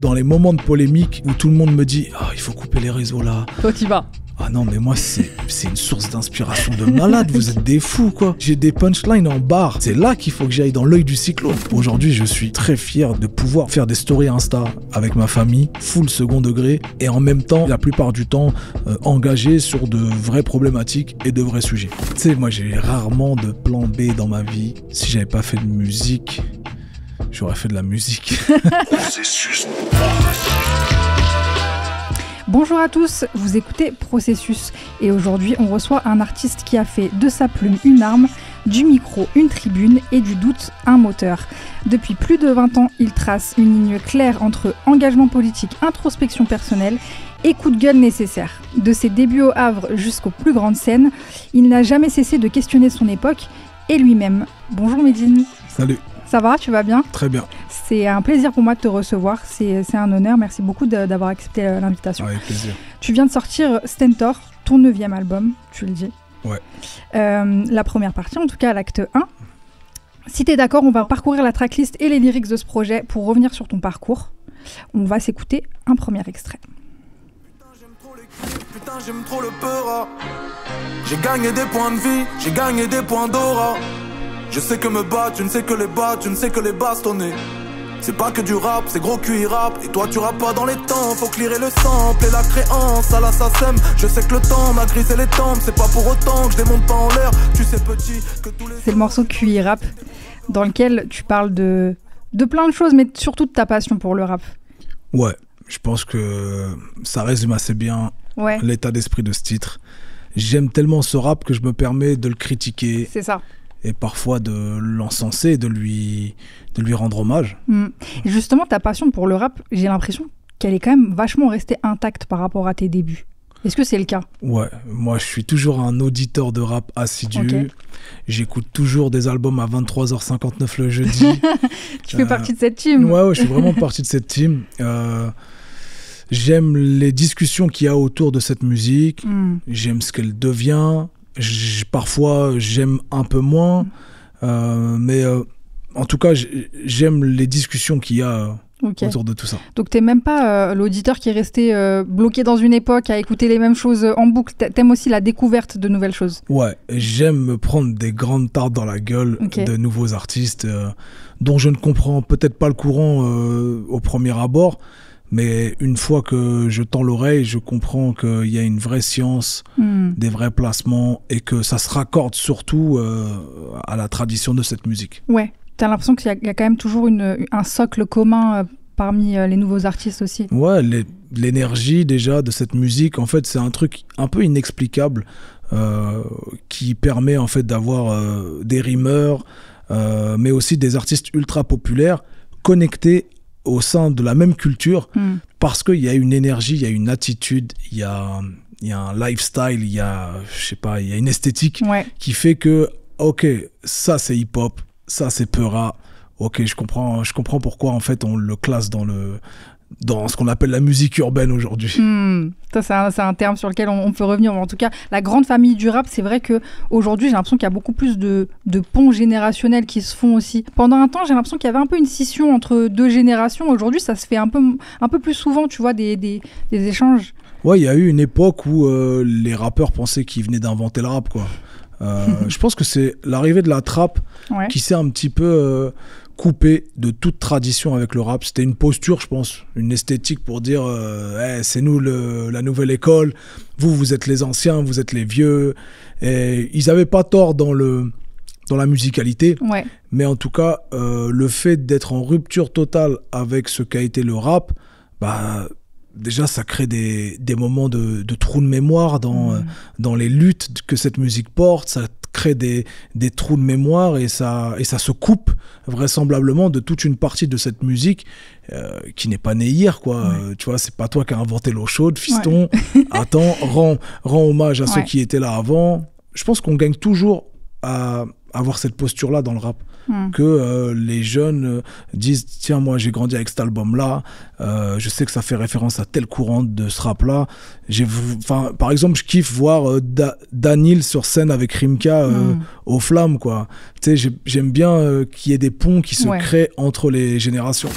Dans les moments de polémique où tout le monde me dit il faut couper les réseaux là. Toi, t'y vas. Ah non, mais moi, c'est une source d'inspiration de malade. Vous êtes des fous, quoi. J'ai des punchlines en barre. C'est là qu'il faut que j'aille dans l'œil du cyclone. Aujourd'hui, je suis très fier de pouvoir faire des stories Insta avec ma famille, full second degré, et en même temps, la plupart du temps, engagé sur de vraies problématiques et de vrais sujets. Tu sais, moi, j'ai rarement de plan B dans ma vie. Si j'avais pas fait de musique, j'aurais fait de la musique. Bonjour à tous, vous écoutez Processus et aujourd'hui on reçoit un artiste qui a fait de sa plume une arme, du micro une tribune et du doute un moteur. Depuis plus de 20 ans, il trace une ligne claire entre engagement politique, introspection personnelle et coup de gueule nécessaire. De ses débuts au Havre jusqu'aux plus grandes scènes, il n'a jamais cessé de questionner son époque et lui-même. Bonjour Medine. Salut. Ça va, tu vas bien ? Très bien. C'est un plaisir pour moi de te recevoir, c'est un honneur, merci beaucoup d'avoir accepté l'invitation. Avec plaisir. Tu viens de sortir Stentor, ton 9e album, tu le dis. Ouais. La première partie, en tout cas l'acte 1. Si t'es d'accord, on va parcourir la tracklist et les lyrics de ce projet pour revenir sur ton parcours. On va s'écouter un premier extrait. Putain, j'aime trop le peur. J'ai gagné des points de vie, j'ai gagné des points d'aura. Je sais que me battre, tu ne sais que les battre, tu ne sais que les bastonner. C'est pas que du rap, c'est gros QI rap. Et toi tu rappes pas dans les temps, faut clearer le sample et la créance à la SACEM. Je sais que le temps m'a grisé les tempes, c'est pas pour autant que je démonte pas en l'air. Tu sais petit que tous les... C'est le morceau QI rap dans lequel tu parles de plein de choses, mais surtout de ta passion pour le rap. Ouais, je pense que ça résume assez bien l'état d'esprit de ce titre. J'aime tellement ce rap que je me permets de le critiquer. C'est ça. Et parfois de l'encenser, de lui rendre hommage. Et justement, ta passion pour le rap, j'ai l'impression qu'elle est quand même vachement restée intacte par rapport à tes débuts. Est-ce que c'est le cas ? Ouais, moi je suis toujours un auditeur de rap assidu. Okay. J'écoute toujours des albums à 23h59 le jeudi. Tu fais partie de cette team ? Ouais, je suis vraiment partie de cette team. J'aime les discussions qu'il y a autour de cette musique. J'aime ce qu'elle devient. Parfois j'aime un peu moins, mais en tout cas j'aime les discussions qu'il y a autour de tout ça. Donc t'es même pas l'auditeur qui est resté bloqué dans une époque à écouter les mêmes choses en boucle, t'aimes aussi la découverte de nouvelles choses. Ouais, j'aime me prendre des grandes tartes dans la gueule de nouveaux artistes dont je ne comprends peut-être pas le courant au premier abord. Mais une fois que je tends l'oreille, je comprends qu'il y a une vraie science, des vrais placements et que ça se raccorde surtout à la tradition de cette musique. Ouais, t'as l'impression qu'il y a quand même toujours un socle commun parmi les nouveaux artistes aussi. Ouais, l'énergie déjà de cette musique, en fait, c'est un truc un peu inexplicable qui permet en fait d'avoir des rimeurs, mais aussi des artistes ultra populaires connectés au sein de la même culture, parce qu'il y a une énergie, il y a une attitude, il y a un lifestyle, il y a une esthétique qui fait que, ok, ça c'est hip-hop, ça c'est Peura, ok, je comprends pourquoi en fait on le classe dans ce qu'on appelle la musique urbaine aujourd'hui. Ça, c'est un terme sur lequel on peut revenir. En tout cas, la grande famille du rap, c'est vrai qu'aujourd'hui, j'ai l'impression qu'il y a beaucoup plus de ponts générationnels qui se font aussi. Pendant un temps, j'ai l'impression qu'il y avait un peu une scission entre deux générations. Aujourd'hui, ça se fait un peu plus souvent, tu vois, des échanges. Ouais, il y a eu une époque où les rappeurs pensaient qu'ils venaient d'inventer le rap, quoi. Je pense que c'est l'arrivée de la trap qui s'est un petit peu... coupé de toute tradition avec le rap. C'était une posture, je pense, une esthétique pour dire c'est nous la nouvelle école, vous êtes les anciens, vous êtes les vieux. Et ils n'avaient pas tort dans la musicalité, mais en tout cas, le fait d'être en rupture totale avec ce qu'a été le rap, déjà ça crée des moments de trous de mémoire dans les luttes que cette musique porte, ça crée des trous de mémoire et ça se coupe vraisemblablement de toute une partie de cette musique qui n'est pas née hier, quoi. Tu vois, c'est pas toi qui as inventé l'eau chaude, fiston. Attends, rends hommage à ceux qui étaient là avant. Je pense qu'on gagne toujours à avoir cette posture-là dans le rap. Que les jeunes disent tiens, moi j'ai grandi avec cet album-là, je sais que ça fait référence à tel courant de ce rap-là. Par exemple, je kiffe voir Danil sur scène avec Rimka aux Flammes, quoi. Tu sais, j'aime bien qu'il y ait des ponts qui se créent entre les générations.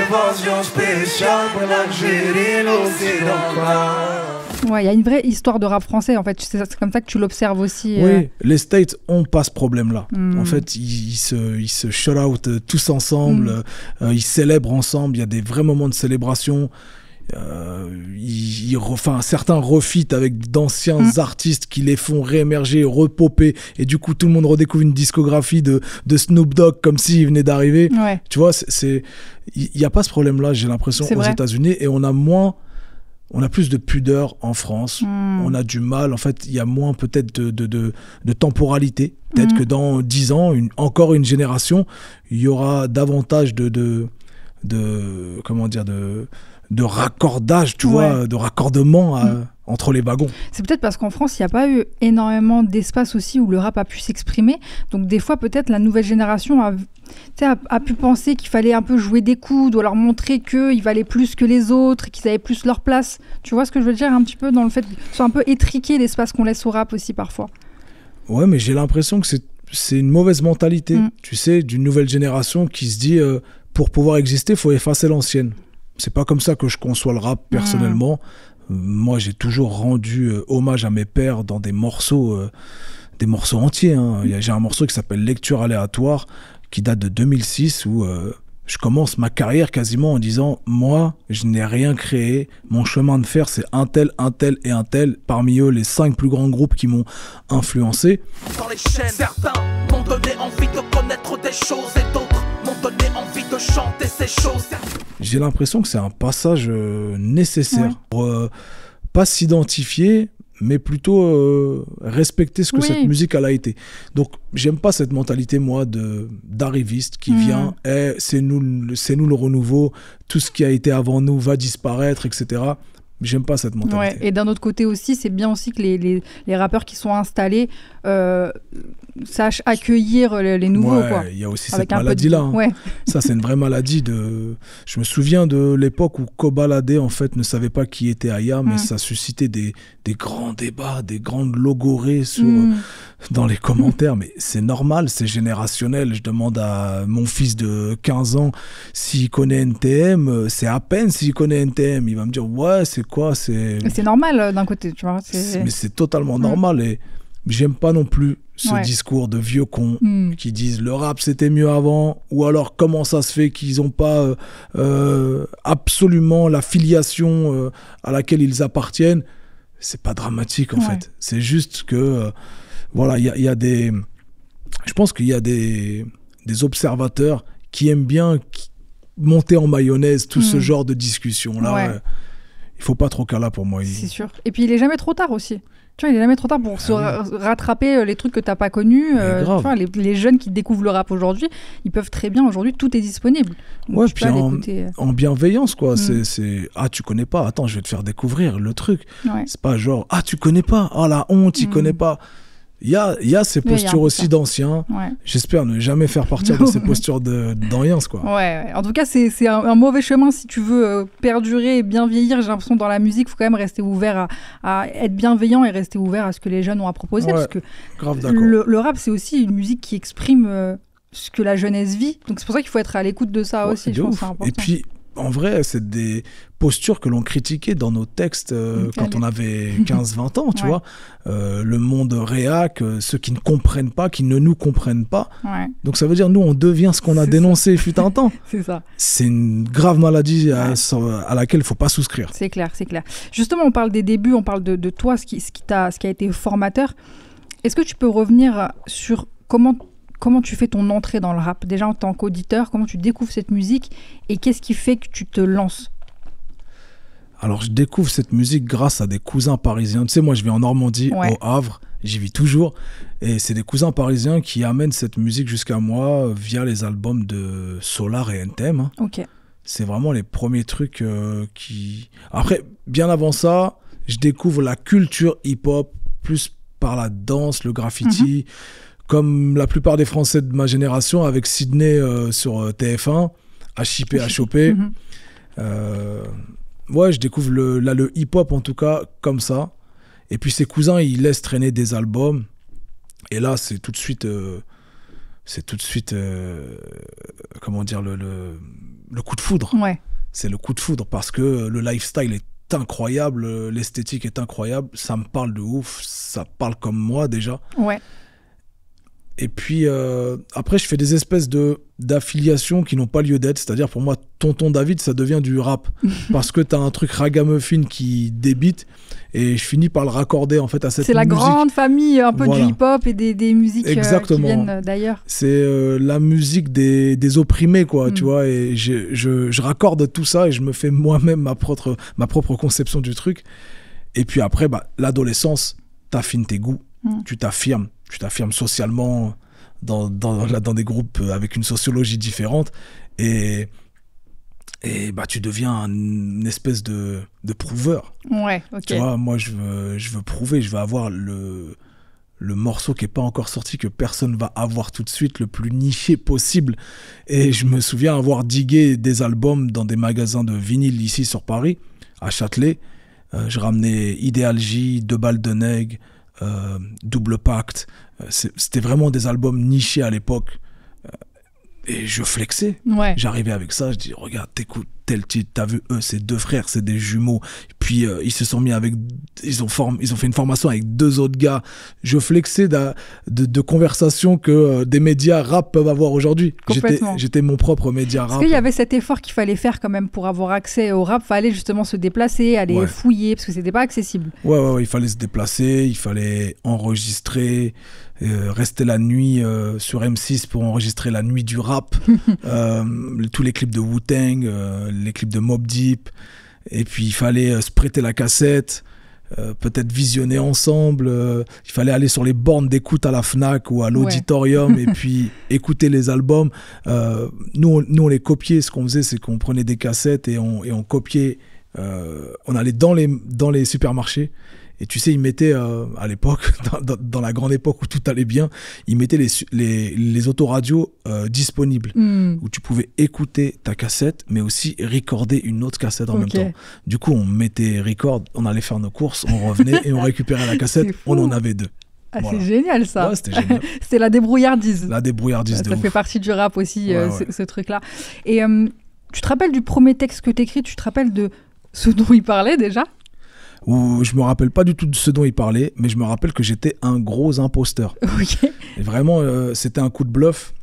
réservation spéciale pour l'Algérie, l'Occidentale. Ouais, il y a une vraie histoire de rap français, en fait. C'est comme ça que tu l'observes aussi. Oui, les States ont pas ce problème-là. En fait, ils se shout out tous ensemble, ils célèbrent ensemble, il y a des vrais moments de célébration. Certains refitent avec d'anciens artistes qui les font réémerger, repopper, et du coup tout le monde redécouvre une discographie de Snoop Dogg comme s'il venait d'arriver. Ouais. Tu vois, il n'y a pas ce problème-là, j'ai l'impression, aux États-Unis, et on a plus de pudeur en France. On a du mal, en fait, il y a moins peut-être de temporalité. Peut-être que dans 10 ans, encore une génération, il y aura davantage de raccordage, tu vois, de raccordement entre les wagons. C'est peut-être parce qu'en France, il n'y a pas eu énormément d'espace aussi où le rap a pu s'exprimer. Donc des fois, peut-être la nouvelle génération a pu penser qu'il fallait un peu jouer des coudes ou leur montrer qu'ils valaient plus que les autres, qu'ils avaient plus leur place. Tu vois ce que je veux dire un petit peu dans le fait de soit un peu étriquer l'espace qu'on laisse au rap aussi parfois. Ouais, mais j'ai l'impression que c'est une mauvaise mentalité, tu sais, d'une nouvelle génération qui se dit pour pouvoir exister, il faut effacer l'ancienne. C'est pas comme ça que je conçois le rap personnellement. Moi, j'ai toujours rendu hommage à mes pères dans des morceaux entiers. J'ai un morceau qui s'appelle Lecture aléatoire, qui date de 2006, où je commence ma carrière quasiment en disant « Moi, je n'ai rien créé. Mon chemin de fer, c'est un tel et un tel. Parmi eux, les 5 plus grands groupes qui m'ont influencé. » Dans les chaînes, certains m'ont donné envie de connaître des choses et d'autres m'ont donné envie de chanter ces choses. J'ai l'impression que c'est un passage nécessaire pour pas s'identifier, mais plutôt respecter ce que cette musique elle a été. Donc j'aime pas cette mentalité, moi, d'arriviste qui vient, c'est nous le renouveau, tout ce qui a été avant nous va disparaître, etc. J'aime pas cette mentalité. Ouais, et d'un autre côté aussi, c'est bien aussi que les rappeurs qui sont installés sachent accueillir les nouveaux. Il y a aussi cette maladie-là. Ça, c'est une vraie maladie. Je me souviens de l'époque où Kobalade, en fait, ne savait pas qui était Aya, mais ça suscitait des grands débats, des grandes logorées dans les commentaires. Mais c'est normal, c'est générationnel. Je demande à mon fils de 15 ans s'il connaît NTM. C'est à peine s'il connaît NTM. Il va me dire, ouais, c'est quoi, c'est normal d'un côté, tu vois. Mais c'est totalement normal. Et j'aime pas non plus ce discours de vieux cons qui disent le rap c'était mieux avant, ou alors comment ça se fait qu'ils n'ont pas absolument la filiation à laquelle ils appartiennent. C'est pas dramatique en fait. C'est juste que voilà, il y a des... Je pense qu'il y a des observateurs qui aiment bien monter en mayonnaise tout ce genre de discussion-là. Il faut pas trop qu'à pour moi. C'est sûr. Et puis il est jamais trop tard aussi. Tu vois, il est jamais trop tard pour rattraper les trucs que t'as pas connus. Tu vois, les jeunes qui découvrent le rap aujourd'hui, ils peuvent très bien aujourd'hui, tout est disponible. Donc, puis en bienveillance, quoi. C'est tu connais pas, attends, je vais te faire découvrir le truc. C'est pas genre, tu connais pas, la honte, il connaît pas. Il y a ces postures aussi d'anciens. J'espère ne jamais faire partir de ces postures d'anciens, quoi. En tout cas, c'est un mauvais chemin si tu veux perdurer et bien vieillir. J'ai l'impression que dans la musique, il faut quand même rester ouvert à être bienveillant et rester ouvert à ce que les jeunes ont à proposer. Parce que grave d'accord. Le rap, c'est aussi une musique qui exprime ce que la jeunesse vit. Donc c'est pour ça qu'il faut être à l'écoute de ça aussi. Je pense que c'est important. Et puis, en vrai, c'est des postures que l'on critiquait dans nos textes quand on avait 15-20 ans, tu vois. Le monde réac, ceux qui ne comprennent pas, qui ne nous comprennent pas. Donc ça veut dire, nous, on devient ce qu'on a dénoncé fut un temps. C'est ça. C'est une grave maladie à laquelle il ne faut pas souscrire. C'est clair. Justement, on parle des débuts, on parle de toi, ce qui a été formateur. Est-ce que tu peux revenir sur comment tu fais ton entrée dans le rap? Déjà en tant qu'auditeur, comment tu découvres cette musique et qu'est-ce qui fait que tu te lances? Alors, je découvre cette musique grâce à des cousins parisiens. Tu sais, moi, je vis en Normandie, au Havre, j'y vis toujours. Et c'est des cousins parisiens qui amènent cette musique jusqu'à moi via les albums de Solar et NTM. C'est vraiment les premiers trucs qui... Après, bien avant ça, je découvre la culture hip-hop, plus par la danse, le graffiti... Comme la plupart des Français de ma génération, avec Sydney sur TF1, HIP, HOP. Je découvre le hip-hop, en tout cas, comme ça. Et puis ses cousins, ils laissent traîner des albums. Et là, c'est tout de suite... c'est tout de suite, comment dire, le coup de foudre. Ouais. C'est le coup de foudre parce que le lifestyle est incroyable, l'esthétique est incroyable, ça me parle de ouf, ça parle comme moi déjà. Ouais. Et puis après, je fais des espèces d'affiliations qui n'ont pas lieu d'être. C'est-à-dire, pour moi, Tonton David, ça devient du rap. Parce que t'as un truc ragamuffin qui débite et je finis par le raccorder en fait à cette musique. C'est la grande famille un peu du hip-hop et des musiques qui viennent d'ailleurs. C'est la musique des opprimés, quoi, tu vois. Et je raccorde tout ça et je me fais moi-même ma propre conception du truc. Et puis après, l'adolescence, t'affines tes goûts, tu t'affirmes socialement dans des groupes avec une sociologie différente et tu deviens une espèce de prouveur. Ouais, ok. Tu vois, moi je veux prouver, je veux avoir le morceau qui n'est pas encore sorti, que personne va avoir tout de suite, le plus niché possible. Et je me souviens avoir digué des albums dans des magasins de vinyle ici sur Paris, à Châtelet. Je ramenais Idéal J, 2 balles de nègre, Double Pacte. C'était vraiment des albums nichés à l'époque. Et je flexais. Ouais. J'arrivais avec ça, je dis regarde, t'écoutes tel titre, t'as vu eux, c'est 2 frères, c'est des jumeaux. Puis ils se sont mis ils ont fait une formation avec 2 autres gars. Je flexais de conversations que des médias rap peuvent avoir aujourd'hui. J'étais mon propre média rap. Parce qu'il y avait cet effort qu'il fallait faire quand même pour avoir accès au rap. Fallait justement se déplacer, aller fouiller, parce que c'était pas accessible. Ouais, il fallait se déplacer, il fallait enregistrer. Rester la nuit sur M6 pour enregistrer la nuit du rap, tous les clips de Wu-Tang, les clips de Mobb Deep, et puis il fallait se prêter la cassette, peut-être visionner ensemble, il fallait aller sur les bornes d'écoute à la FNAC ou à l'auditorium et puis écouter les albums. Nous on les copiait, ce qu'on faisait c'est qu'on prenait des cassettes et on copiait, on allait dans les supermarchés. Et tu sais, ils mettaient, à l'époque, dans la grande époque où tout allait bien, ils mettaient les autoradios disponibles, où tu pouvais écouter ta cassette, mais aussi recorder une autre cassette en même temps. Du coup, on mettait record, on allait faire nos courses, on revenait et on récupérait la cassette, on en avait 2. Ah, voilà. C'est génial ça. Ouais, c'était génial. C'était la débrouillardise. La débrouillardise de ouf. Ça fait partie du rap aussi, ce truc-là. Et tu te rappelles du premier texte que t'écris, tu te rappelles de ce dont il parlait déjà ? Où je me rappelle pas du tout de ce dont il parlait, mais je me rappelle que j'étais un gros imposteur. Okay. Et vraiment, c'était un coup de bluff.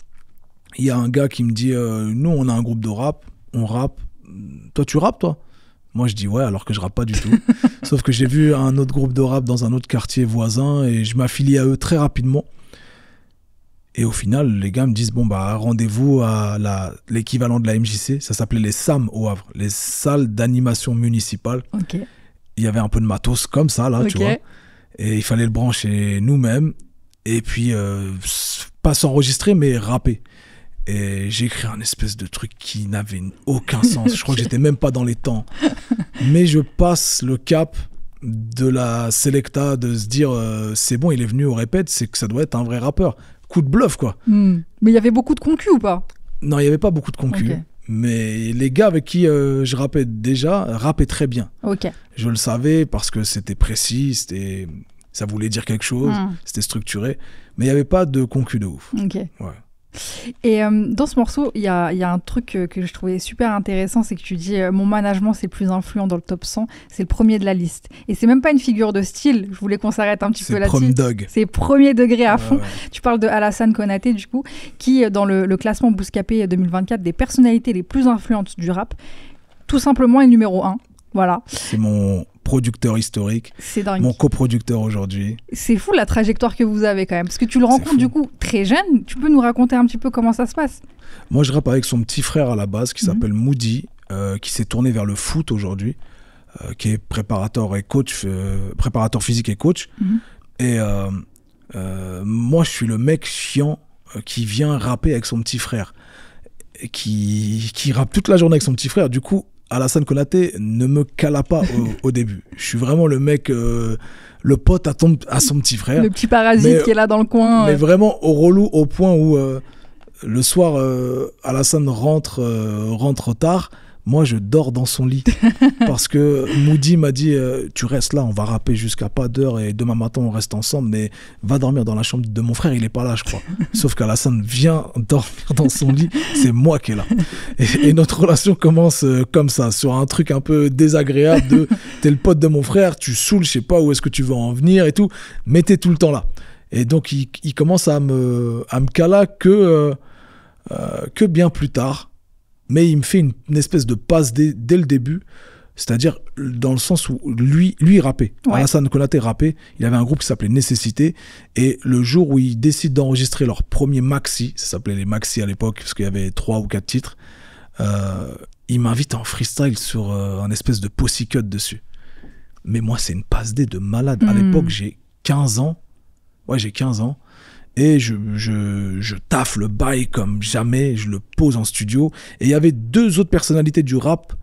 Il y a un gars qui me dit nous, on a un groupe de rap, on rappe. Toi, tu rappes, toi ? Moi, je dis ouais, alors que je rappe pas du tout. Sauf que j'ai vu un autre groupe de rap dans un autre quartier voisin et je m'affilie à eux très rapidement. Et au final, les gars me disent bon, rendez-vous à l'équivalent de la MJC. Ça s'appelait les SAM au Havre, les salles d'animation municipale. Ok. Il y avait un peu de matos comme ça, là, tu vois. Et il fallait le brancher nous-mêmes. Et puis, pas s'enregistrer, mais rapper. Et j'ai écrit un espèce de truc qui n'avait aucun sens. Je crois que j'étais même pas dans les temps. Mais je passe le cap de la Selecta, de se dire, c'est bon, il est venu au répète, c'est que ça doit être un vrai rappeur. Coup de bluff, quoi. Mais il y avait beaucoup de concus ou pas ? Non, il n'y avait pas beaucoup de concus. Okay. Mais les gars avec qui je rappais déjà rappaient très bien. Okay. Je le savais parce que c'était précis, ça voulait dire quelque chose, c'était structuré. Mais il n'y avait pas de concu de ouf. Okay. Ouais. Et dans ce morceau, il y a un truc que je trouvais super intéressant, c'est que tu dis mon management c'est le plus influent dans le top 100, c'est le premier de la liste. Et c'est même pas une figure de style, je voulais qu'on s'arrête un petit peu là-dessus. C'est premier degré à fond. Ouais. Tu parles de Alassane Konaté du coup, qui dans le classement Bouscapé 2024 des personnalités les plus influentes du rap, tout simplement est numéro 1. Voilà. C'est mon producteur historique, c'est dingue. Mon coproducteur aujourd'hui. C'est fou la trajectoire que vous avez quand même, parce que tu le rencontres du coup très jeune. Tu peux nous raconter un petit peu comment ça se passe ? Moi je rappe avec son petit frère à la base qui s'appelle Moody, qui s'est tourné vers le foot aujourd'hui, qui est préparateur et coach, préparateur physique et coach. Et moi je suis le mec chiant qui vient rapper avec son petit frère, qui rappe toute la journée avec son petit frère. Du coup Alassane Konaté ne me cala pas au début. Je suis vraiment le mec, le pote à son petit frère. Le petit parasite qui est là dans le coin. Mais vraiment au relou, au point où le soir, Alassane rentre tard. moi je dors dans son lit. Parce que Moody m'a dit tu restes là, on va rapper jusqu'à pas d'heure et demain matin on reste ensemble, mais va dormir dans la chambre de mon frère, il est pas là je crois. Sauf qu'Alassane vient dormir dans son lit, c'est moi qui est là. Et notre relation commence comme ça, sur un truc un peu désagréable de t'es le pote de mon frère, tu saoules, je sais pas où est-ce que tu veux en venir et tout, mais t'es tout le temps là. Et donc il commence à me cala que bien plus tard. Mais il me fait une espèce de passe dès le début, c'est-à-dire dans le sens où lui il rappait. Ouais. Alassane Konaté rappait, il avait un groupe qui s'appelait Nécessité, et le jour où ils décident d'enregistrer leur premier maxi, ça s'appelait les maxi à l'époque, parce qu'il y avait 3 ou 4 titres, il m'invite en freestyle sur un espèce de pussy cut dessus. Mais moi, c'est une passe D de malade. À l'époque, j'ai 15 ans. Ouais, j'ai 15 ans. Et je taffe le bail comme jamais, je le pose en studio. Et il y avait 2 autres personnalités du rap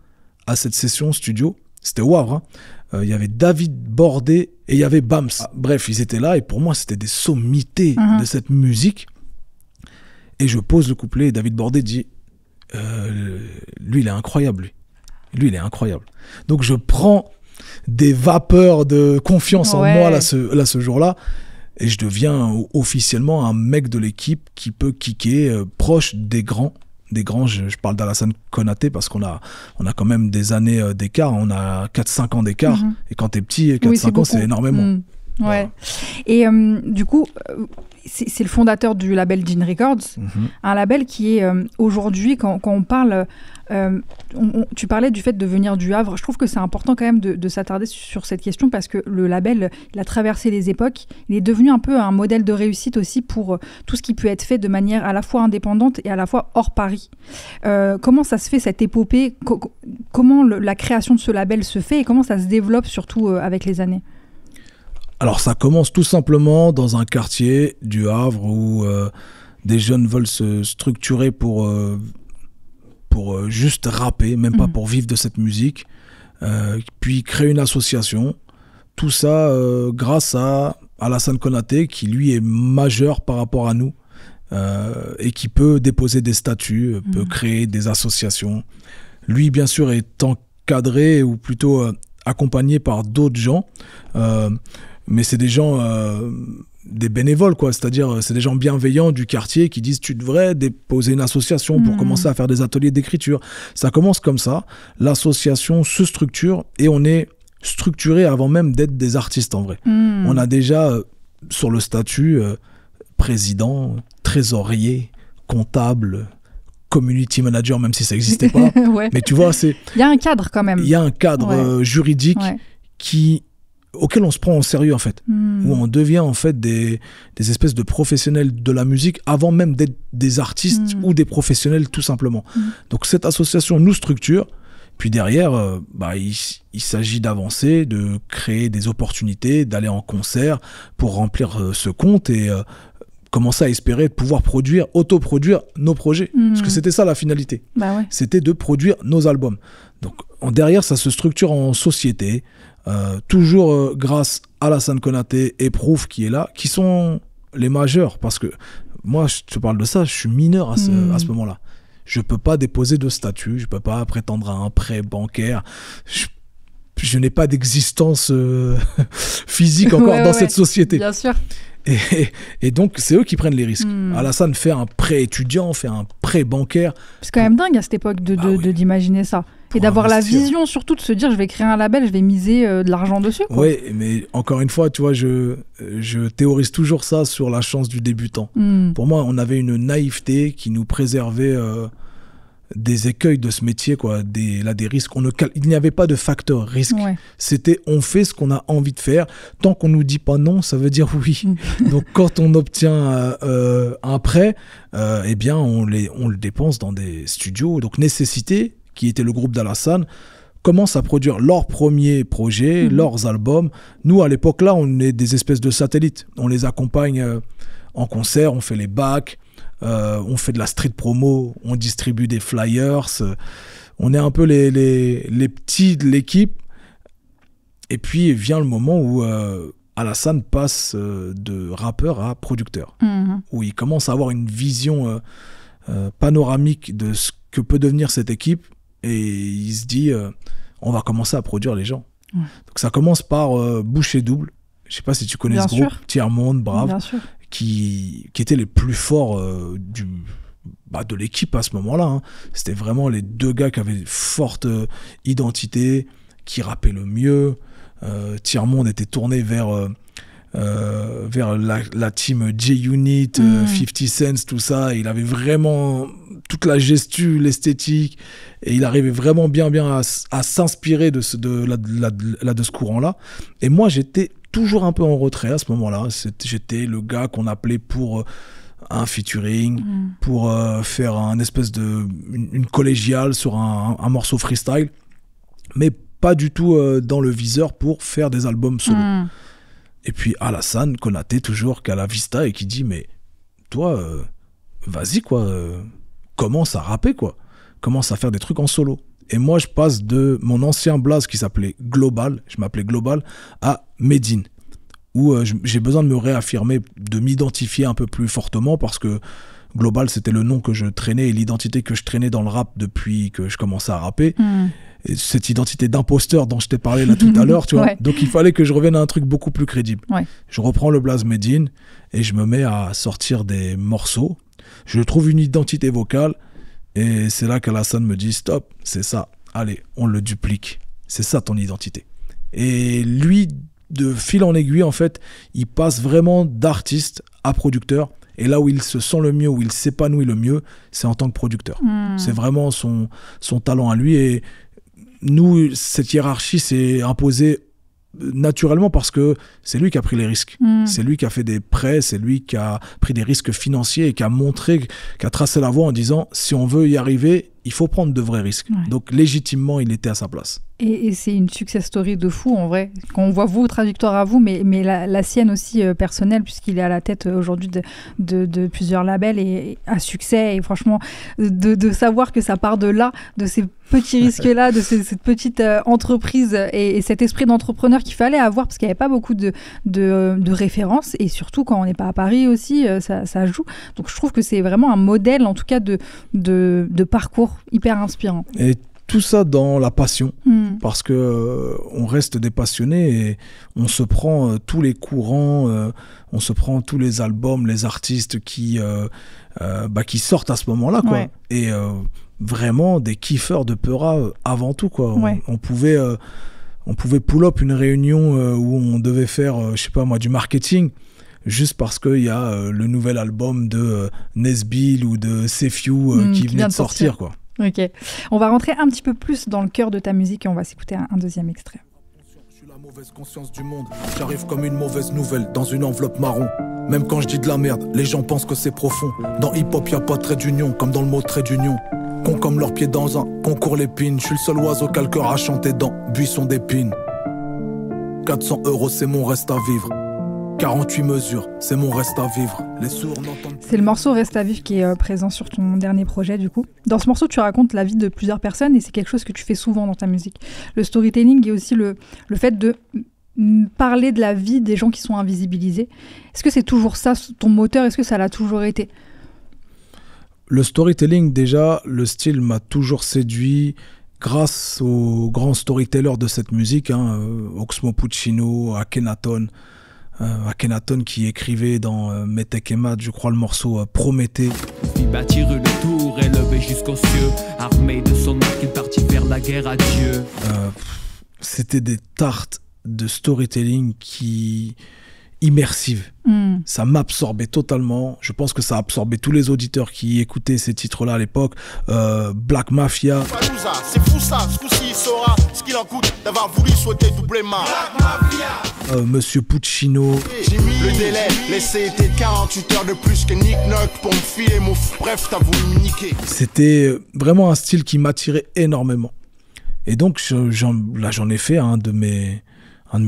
à cette session studio. C'était au Havre. Il y avait David Bordé et il y avait Bams. Bref, ils étaient là et pour moi, c'était des sommités de cette musique. Et je pose le couplet et David Bordé dit lui, il est incroyable, lui, il est incroyable. Donc, je prends des vapeurs de confiance en moi là, ce jour-là. Et je deviens officiellement un mec de l'équipe qui peut kicker proche des grands. Des grands, je parle d'Alassane Konaté parce qu'on a quand même des années d'écart. On a 4-5 ans d'écart. Et quand t'es petit, 4-5 ans, c'est énormément. Ouais. Et du coup, c'est le fondateur du label Gin Records. Un label qui est aujourd'hui, quand on parle... tu parlais du fait de venir du Havre. Je trouve que c'est important quand même de s'attarder sur cette question parce que le label, il a traversé les époques. Il est devenu un peu un modèle de réussite aussi pour tout ce qui peut être fait de manière à la fois indépendante et à la fois hors Paris. Comment ça se fait cette épopée comment la création de ce label se fait et comment ça se développe surtout avec les années? Alors ça commence tout simplement dans un quartier du Havre où des jeunes veulent se structurer pour juste rapper, même pas pour vivre de cette musique, puis créer une association. Tout ça grâce à Alassane Konaté, qui lui est majeur par rapport à nous, et qui peut déposer des statuts, peut créer des associations. Lui, bien sûr, est encadré, ou plutôt accompagné par d'autres gens, mais c'est des gens... des bénévoles, quoi. C'est-à-dire c'est des gens bienveillants du quartier qui disent tu devrais déposer une association pour commencer à faire des ateliers d'écriture. Ça commence comme ça, l'association se structure et on est structuré avant même d'être des artistes en vrai. On a déjà sur le statut président, trésorier, comptable, community manager, même si ça n'existait pas. Mais tu vois, il y a un cadre quand même. Il y a un cadre juridique auquel on se prend au sérieux en fait, où on devient en fait des espèces de professionnels de la musique avant même d'être des artistes ou des professionnels tout simplement. Donc cette association nous structure, puis derrière il s'agit d'avancer, de créer des opportunités, d'aller en concert pour remplir ce compte et commencer à espérer pouvoir autoproduire nos projets, parce que c'était ça la finalité, c'était de produire nos albums. Donc derrière ça se structure en société, toujours grâce à Alassane Konaté et Proof qui est là, qui sont les majeurs, parce que moi je te parle de ça, je suis mineur à ce moment-là. Je peux pas déposer de statut, je peux pas prétendre à un prêt bancaire, je n'ai pas d'existence physique encore dans cette société. Bien sûr. Et donc c'est eux qui prennent les risques. Alassane fait un prêt étudiant, fait un prêt bancaire. C'est quand même dingue à cette époque d'imaginer ça. Et d'avoir la vision surtout de se dire je vais créer un label, je vais miser de l'argent dessus. Oui, mais encore une fois, tu vois, je théorise toujours ça sur la chance du débutant. Pour moi, on avait une naïveté qui nous préservait des écueils de ce métier, quoi, des risques. Il n'y avait pas de facteur risque. C'était on fait ce qu'on a envie de faire. Tant qu'on nous dit pas non, ça veut dire oui. Donc quand on obtient un prêt, eh bien on le dépense dans des studios. Donc Nécessité, qui était le groupe d'Alassane, commence à produire leurs premiers projets, leurs albums. Nous, à l'époque, là, on est des espèces de satellites. On les accompagne en concert, on fait les bacs, on fait de la street promo, on distribue des flyers. On est un peu les petits de l'équipe. Et puis, vient le moment où Alassane passe de rappeur à producteur, où il commence à avoir une vision panoramique de ce que peut devenir cette équipe. et il se dit on va commencer à produire les gens. Donc ça commence par Boucher Double. Je sais pas si tu connais ce groupe, Tiers-Monde, Brave, qui étaient les plus forts de l'équipe à ce moment-là. Hein. C'était vraiment les deux gars qui avaient une forte identité, qui rappaient le mieux. Tiers-Monde était tourné vers la team J-Unit, 50 Cent, tout ça. Il avait vraiment toute la gestu, l'esthétique, et il arrivait vraiment bien à s'inspirer de ce courant-là. Et moi, j'étais toujours un peu en retrait à ce moment-là. J'étais le gars qu'on appelait pour un featuring, pour faire une collégiale sur un morceau freestyle, mais pas du tout dans le viseur pour faire des albums solo. Et puis Alassane Konaté, toujours qu'à la vista, et qui dit mais toi vas-y quoi, commence à rapper quoi, commence à faire des trucs en solo. Et moi je passe de mon ancien blaze qui s'appelait Global, je m'appelais Global, à Medine, où j'ai besoin de me réaffirmer, de m'identifier un peu plus fortement, parce que Global c'était le nom que je traînais et l'identité que je traînais dans le rap depuis que je commençais à rapper. Et cette identité d'imposteur dont je t'ai parlé là tout à l'heure, tu vois. Ouais. Donc il fallait que je revienne à un truc beaucoup plus crédible. Ouais. Je reprends le blaze Medine et je me mets à sortir des morceaux. Je trouve une identité vocale et c'est là qu'Alassane me dit stop, c'est ça, allez, on le duplique. C'est ça ton identité. Et lui, de fil en aiguille, en fait, il passe vraiment d'artiste à producteur. Et là où il se sent le mieux, où il s'épanouit le mieux, c'est en tant que producteur. C'est vraiment son talent à lui. Et nous, cette hiérarchie s'est imposée naturellement parce que c'est lui qui a pris les risques. C'est lui qui a fait des prêts, c'est lui qui a pris des risques financiers et qui a montré, qui a tracé la voie en disant si on veut y arriver, il faut prendre de vrais risques. Ouais. Donc légitimement, il était à sa place. Et c'est une success story de fou en vrai. Quand on voit vos trajectoires à vous, mais la sienne aussi personnelle, puisqu'il est à la tête aujourd'hui de plusieurs labels et à succès. Et franchement, de savoir que ça part de là, de ces petits risques-là, de cette petite entreprise et cet esprit d'entrepreneur qu'il fallait avoir, parce qu'il n'y avait pas beaucoup de références. Et surtout, quand on n'est pas à Paris aussi, ça joue. Donc je trouve que c'est vraiment un modèle, en tout cas, de parcours hyper inspirant. Et tout ça dans la passion, parce que on reste des passionnés et on se prend tous les courants, on se prend tous les albums, les artistes qui sortent à ce moment-là, quoi. Ouais. Et vraiment des kiffeurs de Peura avant tout, quoi. Ouais. On pouvait pull up une réunion où on devait faire, je sais pas moi, du marketing. Juste parce qu'il y a le nouvel album de Nesbill ou de Sefiu qui venait de sortir, quoi. Ok. On va rentrer un petit peu plus dans le cœur de ta musique et on va s'écouter un deuxième extrait. Je suis la mauvaise conscience du monde. J'arrive comme une mauvaise nouvelle dans une enveloppe marron. Même quand je dis de la merde, les gens pensent que c'est profond. Dans hip-hop, y a pas de trait d'union, comme dans le mot trait d'union. Con comme leurs pieds dans un concours l'épine. Je suis le seul oiseau calqueur à chanter dans buisson d'épines. 400 €, c'est mon reste à vivre. 48 mesures, c'est mon reste à vivre. Les sourds n'entendent plus. C'est le morceau Reste à vivre qui est présent sur ton dernier projet, du coup. Dans ce morceau, tu racontes la vie de plusieurs personnes et c'est quelque chose que tu fais souvent dans ta musique. Le storytelling et aussi le fait de parler de la vie des gens qui sont invisibilisés. Est-ce que c'est toujours ça, ton moteur? Est-ce que ça l'a toujours été? Le storytelling, déjà, le style m'a toujours séduit grâce aux grands storytellers de cette musique, Oxmo Puccino, Akhenaton. Akhenaton qui écrivait dans Metek et Mat, je crois, le morceau Prométhée. Il bâtir une tour élevée jusqu'aux cieux, armé de son arc, il partit vers la guerre à Dieu. C'était des tartes de storytelling immersives. Ça m'absorbait totalement. Je pense que ça a absorbé tous les auditeurs qui écoutaient ces titres-là à l'époque. Black Mafia. C'est fou ça, ce coup-ci il saura ce qu'il en coûte d'avoir voulu souhaiter doubler ma. Monsieur Puccino. Le délai, laissé était 48 heures de plus que Nick Nock pour me filer mon bref, t'as voulu me niquer. C'était vraiment un style qui m'attirait énormément. Et donc j'en ai fait un de mes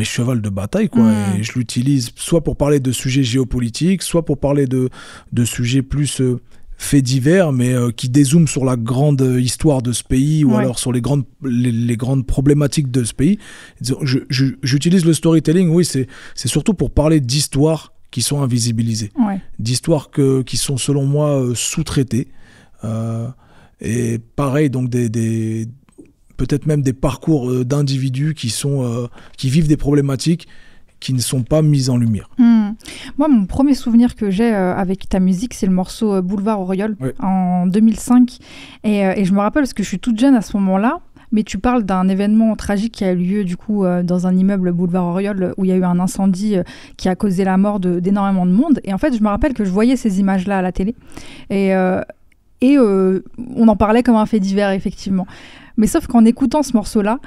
chevals de bataille, quoi. Et je l'utilise soit pour parler de sujets géopolitiques, soit pour parler de sujets plus faits divers, mais qui dézooment sur la grande histoire de ce pays, ou alors sur les grandes problématiques de ce pays. J'utilise le storytelling, oui, c'est surtout pour parler d'histoires qui sont invisibilisées, d'histoires qui sont selon moi sous-traitées. Et pareil, donc des peut-être même des parcours d'individus qui vivent des problématiques qui ne sont pas mises en lumière. Moi, mon premier souvenir que j'ai avec ta musique, c'est le morceau Boulevard Auriol en 2005. Et je me rappelle parce que je suis toute jeune à ce moment-là, mais tu parles d'un événement tragique qui a eu lieu du coup dans un immeuble Boulevard Auriol où il y a eu un incendie qui a causé la mort d'énormément de monde. Et en fait, je me rappelle que je voyais ces images-là à la télé. Et on en parlait comme un fait divers, effectivement. Mais sauf qu'en écoutant ce morceau-là,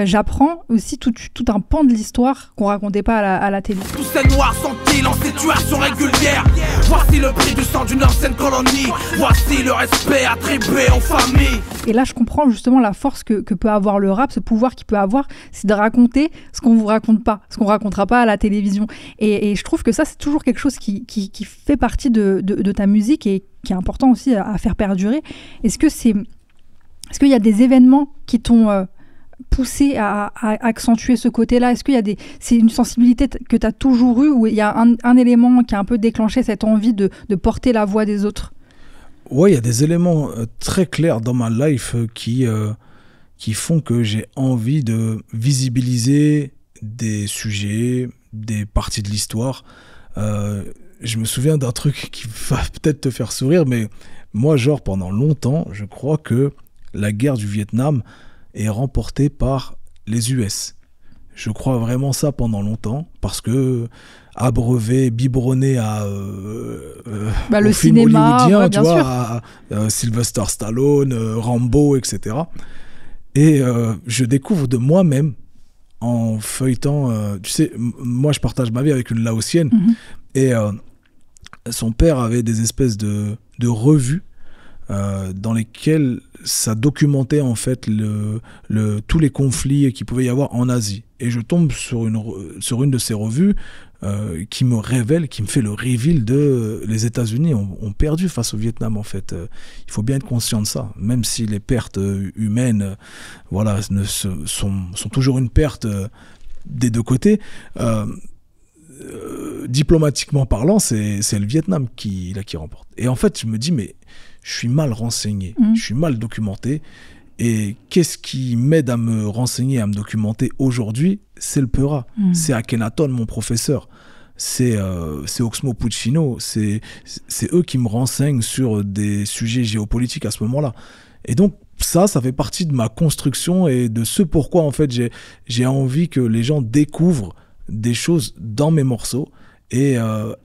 j'apprends aussi tout un pan de l'histoire qu'on racontait pas à la télé. Tous ces noirs sont-ils en situation régulière? Voici le prix du sang d'une ancienne colonie. Voici le respect attribué aux familles. Et là, je comprends justement la force que peut avoir le rap, ce pouvoir qu'il peut avoir, c'est de raconter ce qu'on vous raconte pas, ce qu'on racontera pas à la télévision. Et je trouve que ça, c'est toujours quelque chose qui fait partie de ta musique et qui est important aussi à faire perdurer. Est-ce qu'il y a des événements qui t'ont poussé à accentuer ce côté-là? Est-ce qu'il y a c'est une sensibilité que tu as toujours eue ou il y a un élément qui a un peu déclenché cette envie de porter la voix des autres? Ouais, il y a des éléments très clairs dans ma life qui font que j'ai envie de visibiliser des sujets, des parties de l'histoire. Je me souviens d'un truc qui va peut-être te faire sourire, mais moi, genre, pendant longtemps, je crois que la guerre du Vietnam est remportée par les US. Je crois vraiment ça pendant longtemps, parce que abreuvé, biberonné le au film cinéma, hollywoodien, ouais, tu vois, à Sylvester Stallone, Rambo, etc. Et je découvre de moi-même, en feuilletant, tu sais, moi je partage ma vie avec une Laotienne, et son père avait des espèces de revues dans lesquelles ça documentait en fait tous les conflits qu'il pouvait y avoir en Asie. Et je tombe sur une de ces revues qui me fait le reveal de les États-Unis ont perdu face au Vietnam en fait. Il faut bien être conscient de ça, même si les pertes humaines sont toujours une perte des deux côtés. Diplomatiquement parlant, c'est le Vietnam qui remporte. Et en fait, je me dis, mais je suis mal renseigné, je suis mal documenté. Et qu'est-ce qui m'aide à me renseigner, à me documenter aujourd'hui? C'est le Peura. C'est Akhenaton, mon professeur. C'est Oxmo Puccino. C'est eux qui me renseignent sur des sujets géopolitiques à ce moment-là. Et donc, ça fait partie de ma construction et de ce pourquoi, en fait, j'ai envie que les gens découvrent des choses dans mes morceaux et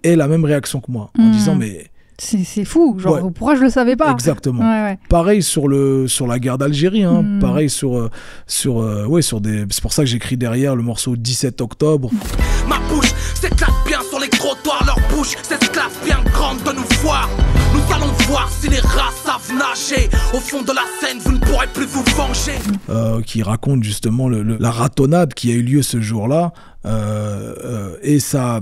aient la même réaction que moi, en disant, mais... C'est fou, genre, pourquoi je le savais pas? Exactement. Ouais. Pareil sur la guerre d'Algérie, pareil sur des... C'est pour ça que j'écris derrière le morceau 17 octobre. Ma bouche s'éclate bien sur les trottoirs, leur bouche s'esclave bien grande de nous voir. Nous allons voir si les rats savent nager. Au fond de la Seine, vous ne pourrez plus vous venger. Qui raconte justement la ratonnade qui a eu lieu ce jour-là. Et ça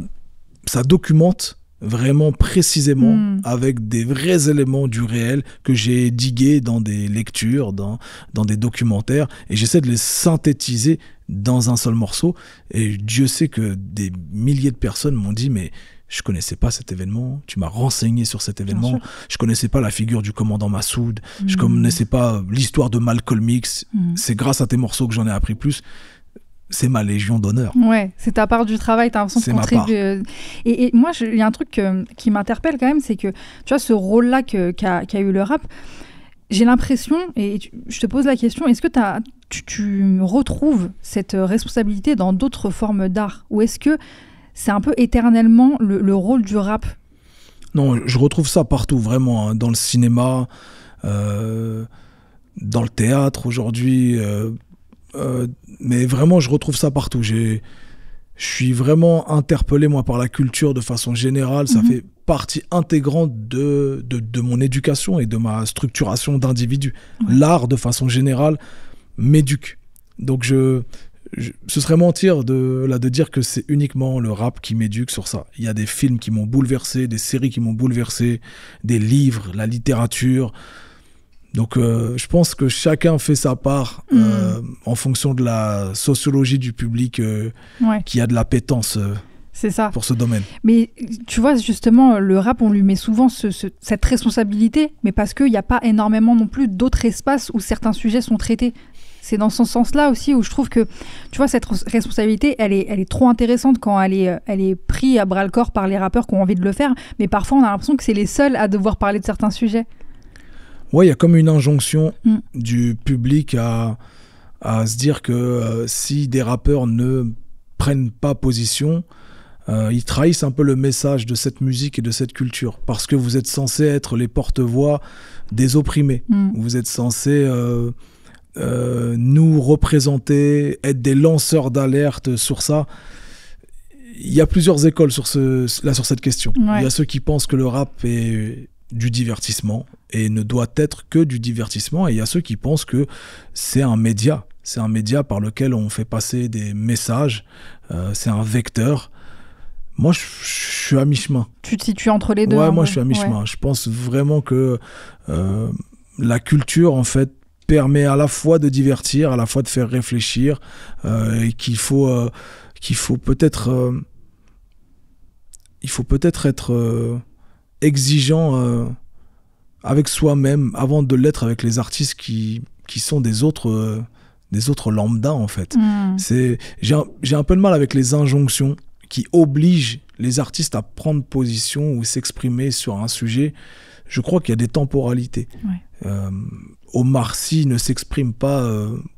documente vraiment précisément avec des vrais éléments du réel que j'ai digués dans des lectures, dans des documentaires, et j'essaie de les synthétiser dans un seul morceau. Et Dieu sait que des milliers de personnes m'ont dit, mais je connaissais pas cet événement, tu m'as renseigné sur cet événement, je connaissais pas la figure du commandant Massoud, je connaissais pas l'histoire de Malcolm X, c'est grâce à tes morceaux que j'en ai appris plus. C'est ma légion d'honneur. Ouais, c'est ta part du travail, tu as l'impression de contribuer. Et moi, il y a un truc qui m'interpelle quand même, c'est que, tu vois, ce rôle-là qu'a eu le rap, j'ai l'impression, et je te pose la question, est-ce que tu retrouves cette responsabilité dans d'autres formes d'art? Ou est-ce que c'est un peu éternellement le rôle du rap? Non, je retrouve ça partout, vraiment, hein, dans le cinéma, dans le théâtre aujourd'hui... mais vraiment, je retrouve ça partout. Je suis vraiment interpellé, moi, par la culture de façon générale. Ça fait partie intégrante de mon éducation et de ma structuration d'individu. L'art, de façon générale, m'éduque. Donc, ce serait mentir de dire que c'est uniquement le rap qui m'éduque sur ça. Il y a des films qui m'ont bouleversé, des séries qui m'ont bouleversé, des livres, la littérature... Donc, je pense que chacun fait sa part en fonction de la sociologie du public qui a de l'appétence pour ce domaine. Mais tu vois, justement, le rap, on lui met souvent cette responsabilité, mais parce qu'il n'y a pas énormément non plus d'autres espaces où certains sujets sont traités. C'est dans ce sens-là aussi où je trouve que, tu vois, cette responsabilité, elle est trop intéressante quand elle est prise à bras-le-corps par les rappeurs qui ont envie de le faire. Mais parfois, on a l'impression que c'est les seuls à devoir parler de certains sujets. Ouais, il y a comme une injonction du public à se dire que si des rappeurs ne prennent pas position, ils trahissent un peu le message de cette musique et de cette culture. Parce que vous êtes censés être les porte-voix des opprimés. Vous êtes censés nous représenter, être des lanceurs d'alerte sur ça. Il y a plusieurs écoles sur cette question. Ouais. Il y a ceux qui pensent que le rap est du divertissement et ne doit être que du divertissement, et il y a ceux qui pensent que c'est un média par lequel on fait passer des messages, c'est un vecteur. Moi, je suis à mi-chemin. Tu te situes entre les deux? Ouais, moi je suis à mi-chemin. Ouais. Je pense vraiment que la culture, en fait, permet à la fois de divertir, à la fois de faire réfléchir, et qu'il faut peut-être être exigeant avec soi-même avant de l'être avec les artistes qui sont des autres lambda, en fait. J'ai un peu de mal avec les injonctions qui obligent les artistes à prendre position ou s'exprimer sur un sujet. Je crois qu'il y a des temporalités. Ouais. Omar Sy ne s'exprime pas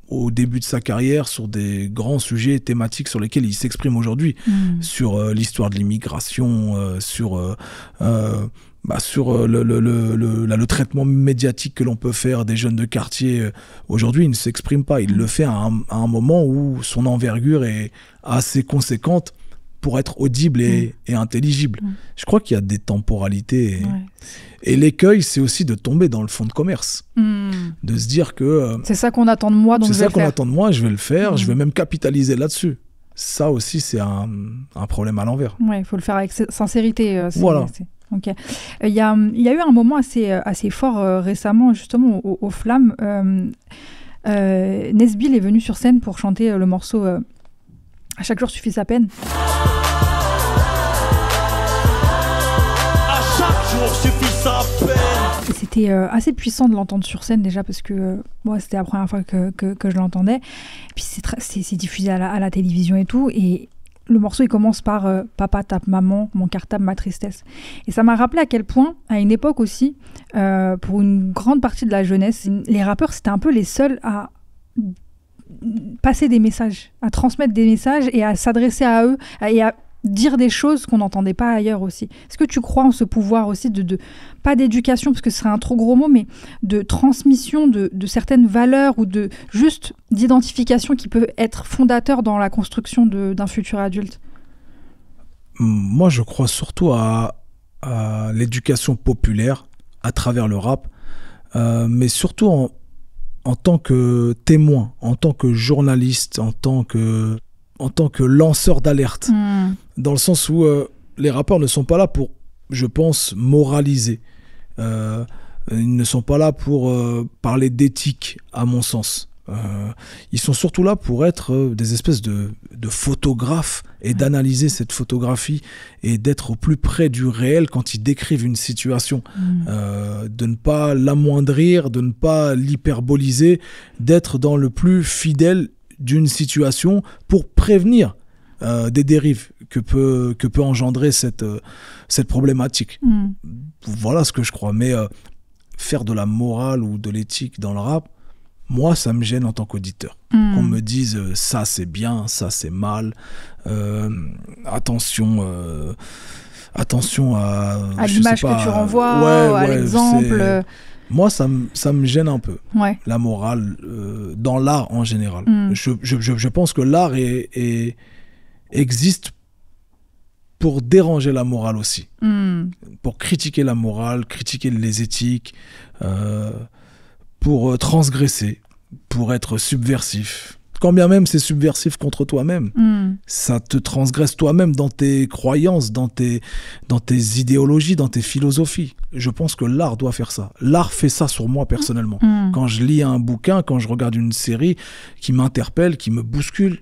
au début de sa carrière sur des grands sujets thématiques sur lesquels il s'exprime aujourd'hui, sur l'histoire de l'immigration, sur le traitement médiatique que l'on peut faire des jeunes de quartier. Aujourd'hui, il ne s'exprime pas. Il le fait à un moment où son envergure est assez conséquente pour être audible et intelligible. Je crois qu'il y a des temporalités. Et l'écueil, c'est aussi de tomber dans le fonds de commerce. De se dire que... c'est ça qu'on attend de moi, donc je vais le faire. C'est ça qu'on attend de moi, je vais le faire, je vais même capitaliser là-dessus. Ça aussi, c'est un problème à l'envers. Ouais, il faut le faire avec sincérité. Voilà. Okay. Il y a eu un moment assez fort récemment, justement, aux Flammes. Nesbill est venu sur scène pour chanter le morceau « À chaque jour suffit sa peine ». Et c'était assez puissant de l'entendre sur scène déjà parce que moi c'était la première fois que je l'entendais. Et puis c'est diffusé à la télévision et tout, et le morceau il commence par papa tape maman, mon cartable ma tristesse. Et ça m'a rappelé à quel point à une époque aussi, pour une grande partie de la jeunesse, les rappeurs c'était un peu les seuls à passer des messages, à transmettre des messages et à s'adresser à eux et à dire des choses qu'on n'entendait pas ailleurs aussi. Est-ce que tu crois en ce pouvoir aussi pas d'éducation, parce que ce serait un trop gros mot, mais de transmission de certaines valeurs ou juste d'identification qui peut être fondateur dans la construction d'un futur adulte? Moi, je crois surtout à l'éducation populaire à travers le rap, mais surtout en tant que témoin, en tant que journaliste, en tant que lanceur d'alerte, dans le sens où les rappeurs ne sont pas là pour, je pense, moraliser. Ils ne sont pas là pour parler d'éthique, à mon sens. Ils sont surtout là pour être des espèces de photographes et d'analyser cette photographie et d'être au plus près du réel quand ils décrivent une situation. De ne pas l'amoindrir, de ne pas l'hyperboliser, d'être dans le plus fidèle d'une situation pour prévenir des dérives que peut engendrer cette problématique. Voilà ce que je crois. Mais faire de la morale ou de l'éthique dans le rap, moi, ça me gêne en tant qu'auditeur. Qu'on me dise ça c'est bien, ça c'est mal, attention à l'image que tu renvoies, à l'exemple. Moi, ça me gêne un peu, la morale, dans l'art en général. Je pense que l'art existe pour déranger la morale aussi, pour critiquer la morale, critiquer les éthiques, pour transgresser, pour être subversif. Quand bien même c'est subversif contre toi-même, ça te transgresse toi-même dans tes croyances, dans tes idéologies, dans tes philosophies. Je pense que l'art doit faire ça. L'art fait ça sur moi personnellement. Quand je lis un bouquin, quand je regarde une série qui m'interpelle, qui me bouscule,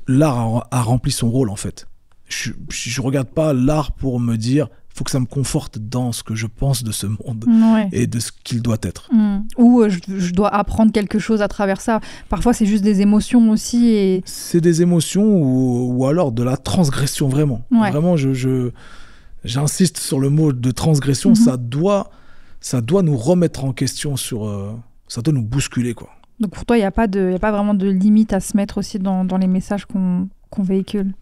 l'art a rempli son rôle en fait. Je regarde pas l'art pour me dire faut que ça me conforte dans ce que je pense de ce monde et de ce qu'il doit être. Ou je dois apprendre quelque chose à travers ça. Parfois, c'est juste des émotions aussi. Et... C'est des émotions ou alors de la transgression, vraiment. Vraiment, j'insiste sur le mot de transgression. Ça doit nous remettre en question ça doit nous bousculer, quoi. Donc pour toi, il n'y a pas vraiment de limite à se mettre aussi dans les messages qu'on véhicule.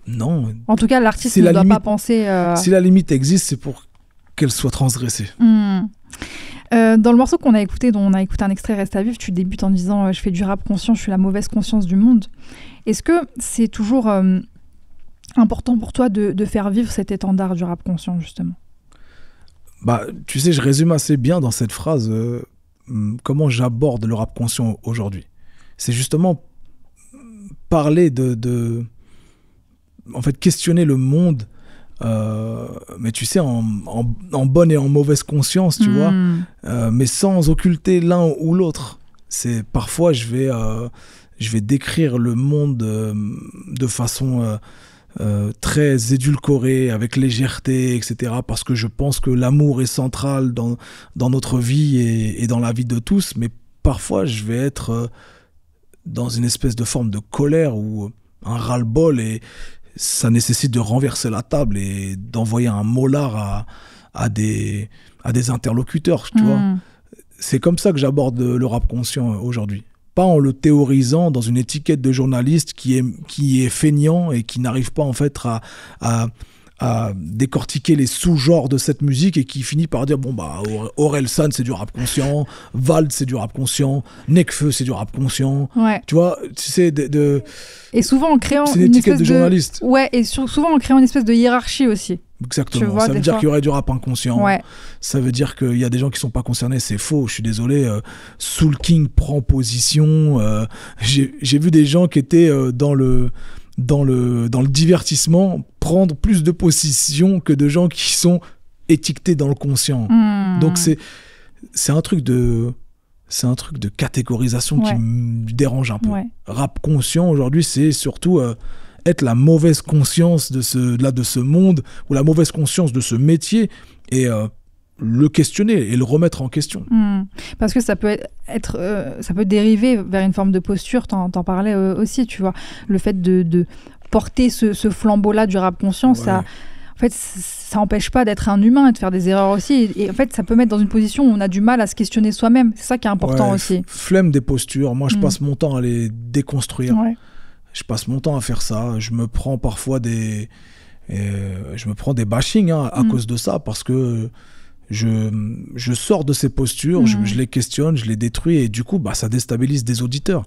Non. En tout cas, l'artiste ne doit pas penser... Si la limite existe, c'est pour qu'elle soit transgressée. Dans le morceau dont on a écouté un extrait, Reste à vivre, tu débutes en disant « Je fais du rap conscient, je suis la mauvaise conscience du monde ». Est-ce que c'est toujours important pour toi de faire vivre cet étendard du rap conscient, justement ? Tu sais, je résume assez bien dans cette phrase comment j'aborde le rap conscient aujourd'hui. C'est justement parler en fait, questionner le monde, mais tu sais, en bonne et en mauvaise conscience, tu vois, mais sans occulter l'un ou l'autre. Parfois, je vais décrire le monde de façon très édulcorée, avec légèreté, etc., parce que je pense que l'amour est central dans notre vie et dans la vie de tous, mais parfois, je vais être dans une espèce de forme de colère ou un ras-le-bol, et ça nécessite de renverser la table et d'envoyer un molar à des interlocuteurs, tu vois. C'est comme ça que j'aborde le rap conscient aujourd'hui. Pas en le théorisant dans une étiquette de journaliste qui est feignant et qui n'arrive pas en fait à décortiquer les sous-genres de cette musique et qui finit par dire Orelsan c'est du rap conscient, Vald c'est du rap conscient, Nekfeu c'est du rap conscient. Tu vois, tu sais et souvent en créant une étiquette de journaliste. Et souvent en créant une espèce de hiérarchie aussi. Exactement, ça veut dire qu'il y aurait du rap inconscient, ça veut dire qu'il y a des gens qui sont pas concernés, c'est faux, je suis désolé. Soul King prend position, j'ai vu des gens qui étaient dans le divertissement prendre plus de position que de gens qui sont étiquetés dans le conscient. Donc c'est un truc de catégorisation qui me dérange un peu. Rap conscient aujourd'hui, c'est surtout être la mauvaise conscience de ce monde, ou la mauvaise conscience de ce métier, et le questionner et le remettre en question. Parce que ça peut ça peut dériver vers une forme de posture, t'en parlais aussi, tu vois. Le fait de porter ce flambeau-là du rap conscient, ça... En fait, ça n'empêche pas d'être un humain et de faire des erreurs aussi. Et en fait, ça peut mettre dans une position où on a du mal à se questionner soi-même. C'est ça qui est important aussi. Flemme des postures. Moi, je passe mon temps à les déconstruire. Je passe mon temps à faire ça. Je me prends parfois des bashings à cause de ça, parce que je sors de ces postures, je les questionne, je les détruis, et du coup, ça déstabilise des auditeurs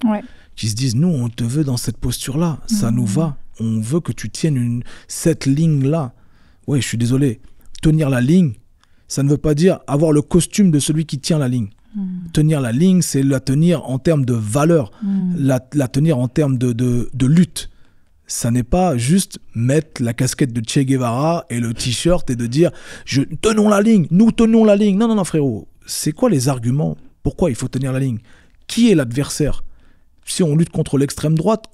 qui se disent, nous, on te veut dans cette posture-là, ça nous va. On veut que tu tiennes cette ligne-là. Ouais, je suis désolé. Tenir la ligne, ça ne veut pas dire avoir le costume de celui qui tient la ligne. Tenir la ligne, c'est la tenir en termes de valeur, la tenir en termes de lutte. Ça n'est pas juste mettre la casquette de Che Guevara et le t-shirt et de dire tenons la ligne, nous tenons la ligne. Non, frérot. C'est quoi les arguments? Pourquoi il faut tenir la ligne? Qui est l'adversaire? Si on lutte contre l'extrême droite,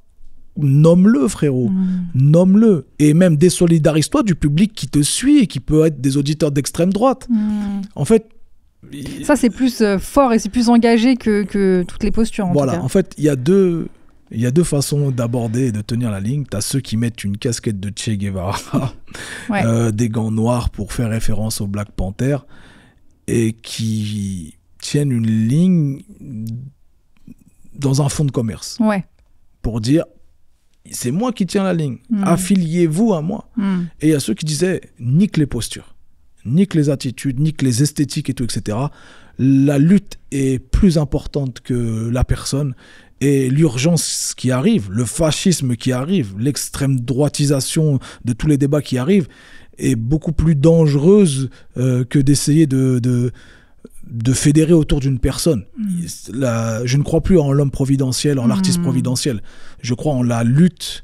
nomme-le, frérot. Nomme-le. Et même désolidarise-toi du public qui te suit et qui peut être des auditeurs d'extrême droite. En fait... Ça, c'est plus fort et c'est plus engagé que toutes les postures, voilà, en fait, il y a deux façons d'aborder et de tenir la ligne. Tu as ceux qui mettent une casquette de Che Guevara, des gants noirs pour faire référence au Black Panther, et qui tiennent une ligne dans un fonds de commerce. Pour dire, c'est moi qui tiens la ligne, affiliez-vous à moi. Et il y a ceux qui disaient, nique les postures, nique les attitudes, nique les esthétiques et tout, etc. La lutte est plus importante que la personne, et l'urgence qui arrive, le fascisme qui arrive, l'extrême droitisation de tous les débats qui arrivent est beaucoup plus dangereuse que d'essayer de fédérer autour d'une personne. Je ne crois plus en l'homme providentiel, en l'artiste providentiel. Je crois en la lutte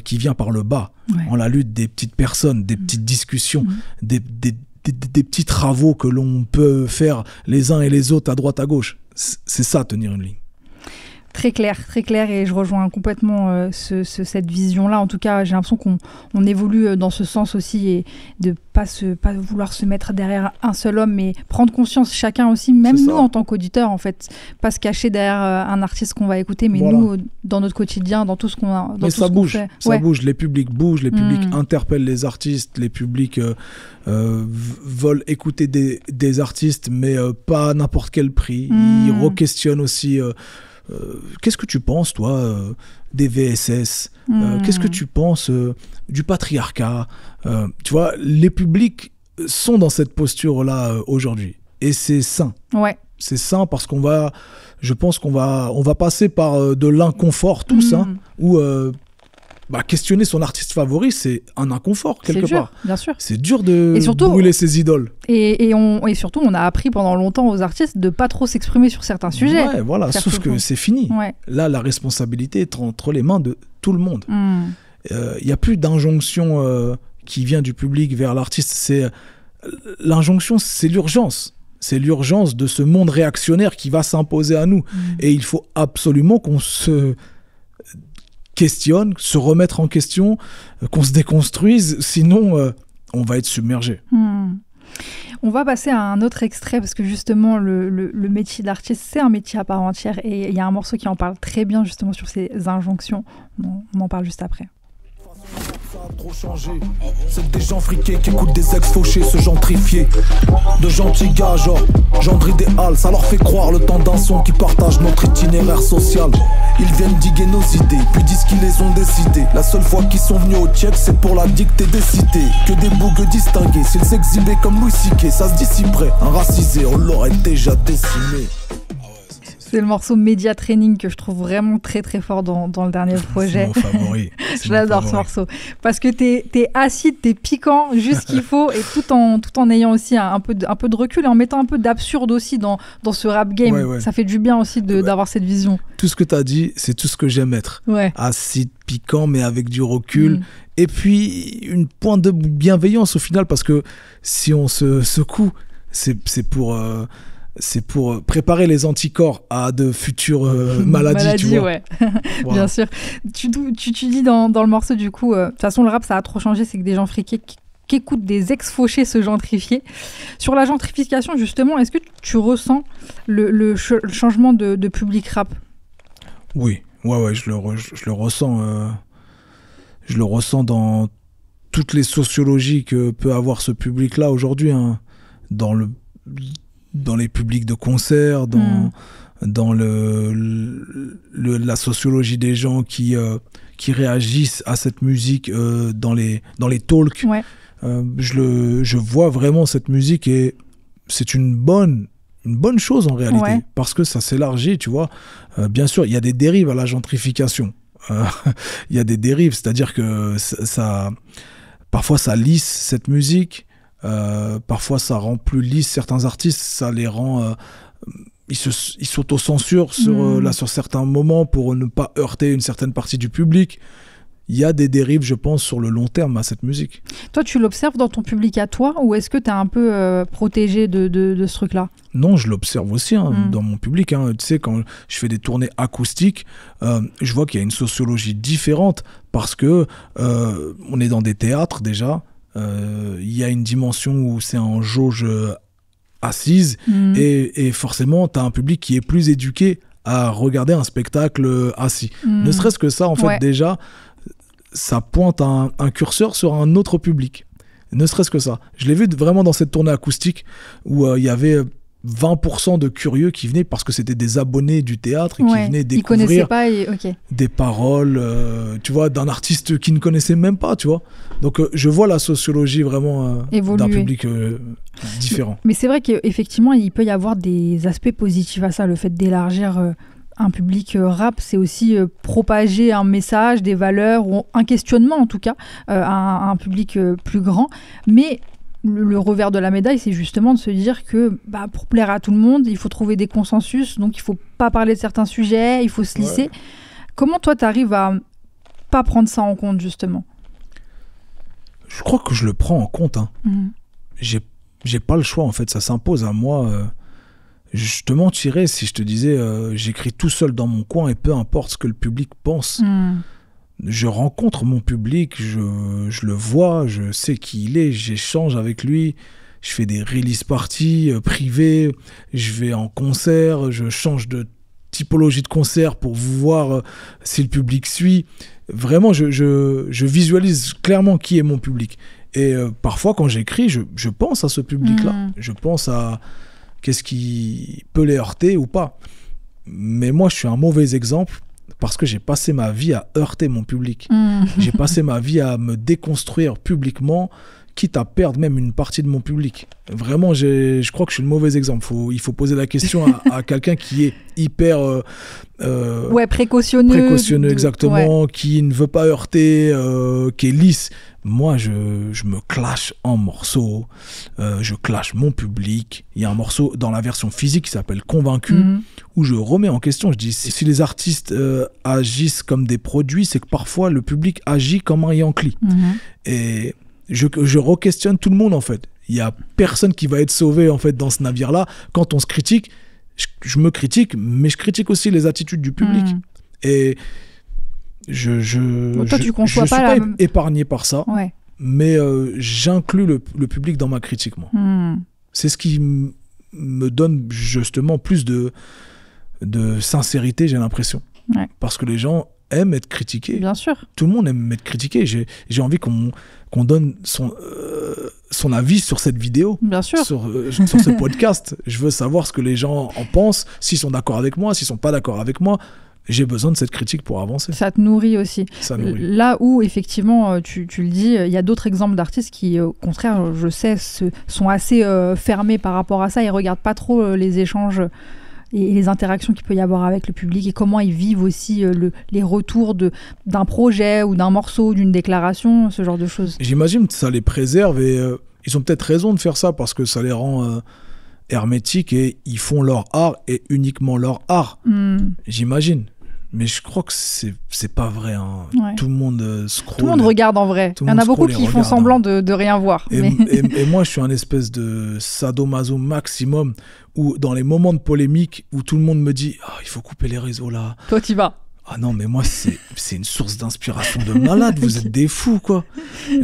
qui vient par le bas, en la lutte des petites personnes, des petites discussions, des petits travaux que l'on peut faire les uns et les autres à droite à gauche. C'est ça, tenir une ligne. Très clair, et je rejoins complètement cette vision-là. En tout cas, j'ai l'impression qu'on évolue dans ce sens aussi, et de pas vouloir se mettre derrière un seul homme, mais prendre conscience chacun aussi, même nous en tant qu'auditeurs, en fait, pas se cacher derrière un artiste qu'on va écouter, mais nous, dans notre quotidien, dans tout ce qu'on a. Mais ça bouge, bouge, les publics bougent, les publics interpellent les artistes, les publics veulent écouter des artistes, mais pas à n'importe quel prix. Ils re-questionnent aussi... qu'est-ce que tu penses, toi, des VSS Qu'est-ce que tu penses du patriarcat Tu vois, les publics sont dans cette posture-là aujourd'hui. Et c'est sain. Ouais. C'est sain parce je pense qu'on va passer par de l'inconfort tous, où questionner son artiste favori, c'est un inconfort quelque part. Bien sûr. C'est dur de brûler ses idoles. Et surtout, on a appris pendant longtemps aux artistes de pas trop s'exprimer sur certains sujets. Ouais, voilà, sauf que c'est fini. Ouais. Là, la responsabilité est entre les mains de tout le monde. Il n'y a plus d'injonction qui vient du public vers l'artiste. L'injonction, c'est l'urgence. C'est l'urgence de ce monde réactionnaire qui va s'imposer à nous. Et il faut absolument qu'on se questionne, se remettre en question, qu'on se déconstruise, sinon on va être submergé. On va passer à un autre extrait parce que justement le métier d'artiste, c'est un métier à part entière, et il y a un morceau qui en parle très bien justement sur ces injonctions. On en parle juste après. Ça a trop changé. C'est des gens friqués qui écoutent des ex-fauchés se gentrifier. De gentils gars genre Gendry des Halles. Ça leur fait croire le temps d'un son qui partage notre itinéraire social. Ils viennent diguer nos idées, puis disent qu'ils les ont décidées. La seule fois qu'ils sont venus au Tchèque, c'est pour la dictée des cités. Que des bougues distingués, s'ils s'exhibaient comme Louis C.K. Ça se dissiperait, un racisé, on l'aurait déjà décimé. C'est le morceau Media Training que je trouve vraiment très très fort dans le dernier projet. C'est mon favori. Je l'adore ce morceau. Parce que t'es acide, t'es piquant, juste qu'il faut, et tout en ayant aussi un peu de recul et en mettant un peu d'absurde aussi dans ce rap game. Ouais. Ça fait du bien aussi d'avoir cette vision. Tout ce que t'as dit, c'est tout ce que j'aime être. Ouais. Acide, piquant, mais avec du recul. Et puis une pointe de bienveillance au final, parce que si on se secoue, c'est pour préparer les anticorps à de futures maladies, tu vois. Ouais. Voilà. Bien sûr. Tu dis dans le morceau, du coup, de toute façon, le rap, ça a trop changé, c'est que des gens friqués qui écoutent des ex-fauchés se gentrifier. Sur la gentrification, justement, est-ce que tu ressens le changement de public rap ? Oui, je le ressens. Je le ressens dans toutes les sociologies que peut avoir ce public-là aujourd'hui, hein, dans les publics de concert, dans la sociologie des gens qui réagissent à cette musique dans les talks. Ouais. Je vois vraiment cette musique, et c'est une bonne chose en réalité, parce que ça s'élargit, tu vois. Bien sûr, il y a des dérives à la gentrification. Il y a des dérives, c'est-à-dire que parfois ça lisse cette musique. Parfois ça rend plus lisse certains artistes, ça les rend ils s'autocensurent sur certains moments pour ne pas heurter une certaine partie du public. Il y a des dérives, je pense, sur le long terme à cette musique. Toi, tu l'observes dans ton public à toi, ou est-ce que tu es un peu protégé de ce truc-là ? Non, je l'observe aussi dans mon public. Hein. Tu sais, quand je fais des tournées acoustiques, je vois qu'il y a une sociologie différente, parce que on est dans des théâtres déjà. Il y a une dimension où c'est en jauge assise, et forcément tu as un public qui est plus éduqué à regarder un spectacle assis. Ne serait-ce que ça, en fait, déjà ça pointe un curseur sur un autre public, ne serait-ce que ça. Je l'ai vu vraiment dans cette tournée acoustique où il y avait 20% de curieux qui venaient parce que c'était des abonnés du théâtre et qui venaient découvrir des paroles, tu vois, d'un artiste qu'ils ne connaissaient même pas, tu vois. Donc je vois la sociologie vraiment d'un public différent. Mais c'est vrai qu'effectivement, il peut y avoir des aspects positifs à ça. Le fait d'élargir un public rap, c'est aussi propager un message, des valeurs, ou un questionnement en tout cas, à un public plus grand. Mais le revers de la médaille, c'est justement de se dire que pour plaire à tout le monde, il faut trouver des consensus, donc il ne faut pas parler de certains sujets, il faut se lisser. Ouais. Comment toi, tu arrives à pas prendre ça en compte, justement ? Je crois que je le prends en compte. J'ai pas le choix, en fait, ça s'impose à moi. Je te mentirais si je te disais j'écris tout seul dans mon coin et peu importe ce que le public pense. Je rencontre mon public, je le vois, je sais qui il est, j'échange avec lui, je fais des release parties privées, je vais en concert, je change de typologie de concert pour voir si le public suit. Vraiment, je visualise clairement qui est mon public. Et parfois, quand j'écris, je pense à ce public-là. Je pense à qu'est-ce qui peut les heurter ou pas. Mais moi, je suis un mauvais exemple parce que j'ai passé ma vie à heurter mon public. J'ai passé ma vie à me déconstruire publiquement, quitte à perdre même une partie de mon public. Vraiment, je crois que je suis le mauvais exemple. Il faut poser la question à quelqu'un qui est hyper... précautionneux. Précautionneux, exactement, qui ne veut pas heurter, qui est lisse. Moi, je me clash en morceaux, je clash mon public. Il y a un morceau dans la version physique qui s'appelle Convaincu, où je remets en question, je dis, si les artistes agissent comme des produits, c'est que parfois le public agit comme un Yankee. Et je re-questionne tout le monde, en fait. Il n'y a personne qui va être sauvé, en fait, dans ce navire-là. Quand on se critique, je me critique, mais je critique aussi les attitudes du public. Et je suis pas épargné par ça, mais j'inclus le public dans ma critique, moi. C'est ce qui me donne justement plus de sincérité, j'ai l'impression. Parce que les gens aiment être critiqués. Bien sûr. Tout le monde aime être critiqué. J'ai envie qu'on donne son avis sur cette vidéo. Bien sûr. Sur ce podcast. Je veux savoir ce que les gens en pensent, s'ils sont d'accord avec moi, s'ils sont pas d'accord avec moi. J'ai besoin de cette critique pour avancer. Ça te nourrit aussi. Ça nourrit. Là où, effectivement, tu le dis, il y a d'autres exemples d'artistes qui, au contraire, je sais, sont assez fermés par rapport à ça. Ils ne regardent pas trop les échanges et les interactions qu'il peut y avoir avec le public et comment ils vivent aussi les retours d'un projet ou d'un morceau, d'une déclaration, ce genre de choses. J'imagine que ça les préserve et ils ont peut-être raison de faire ça parce que ça les rend... hermétiques et ils font leur art et uniquement leur art. J'imagine. Mais je crois que c'est pas vrai. Tout le monde scrolle. Tout le monde regarde en vrai. Il y en a beaucoup qui font semblant de rien voir. Et moi, je suis un espèce de sadomaso maximum où dans les moments de polémique où tout le monde me dit « il faut couper les réseaux là ». Toi, t'y vas. Ah non, mais moi, c'est une source d'inspiration de malade. Vous êtes des fous, quoi.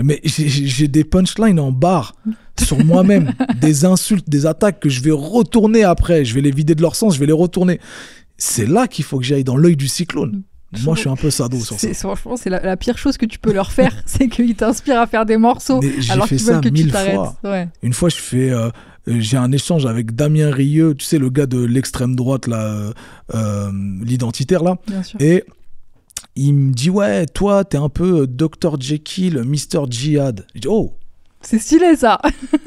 Mais j'ai des punchlines en barre sur moi-même, des insultes, des attaques que je vais retourner après. Je vais les vider de leur sens, je vais les retourner. C'est là qu'il faut que j'aille dans l'œil du cyclone. Moi, je suis un peu sado sur ça. Franchement, c'est la pire chose que tu peux leur faire, c'est qu'ils t'inspirent à faire des morceaux alors qu'ils veulent que tu t'arrêtes. Une fois, j'ai un échange avec Damien Rieu, tu sais, le gars de l'extrême droite, là, l'identitaire, là. Bien sûr. Et il me dit, ouais, toi, t'es un peu Dr. Jekyll, Mr. Jihad. Je dis, oh, c'est stylé, ça.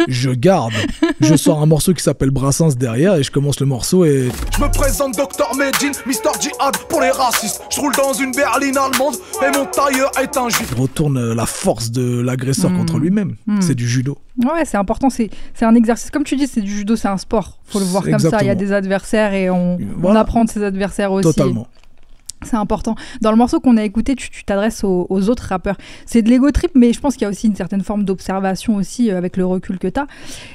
Je garde. Je sors un morceau qui s'appelle Brassens derrière et je commence le morceau et... Je me présente Dr. Medjin, Mr. Jihad pour les racistes. Je roule dans une berline allemande et mon tailleur est un juif. Il retourne la force de l'agresseur contre lui-même. C'est du judo. Ouais, c'est important. C'est un exercice. Comme tu dis, c'est du judo, c'est un sport. Faut le voir comme ça. Il y a des adversaires et on apprend de ses adversaires aussi. Totalement. C'est important. Dans le morceau qu'on a écouté, tu t'adresses aux autres rappeurs. C'est de l'ego trip, mais je pense qu'il y a aussi une certaine forme d'observation aussi avec le recul que tu as.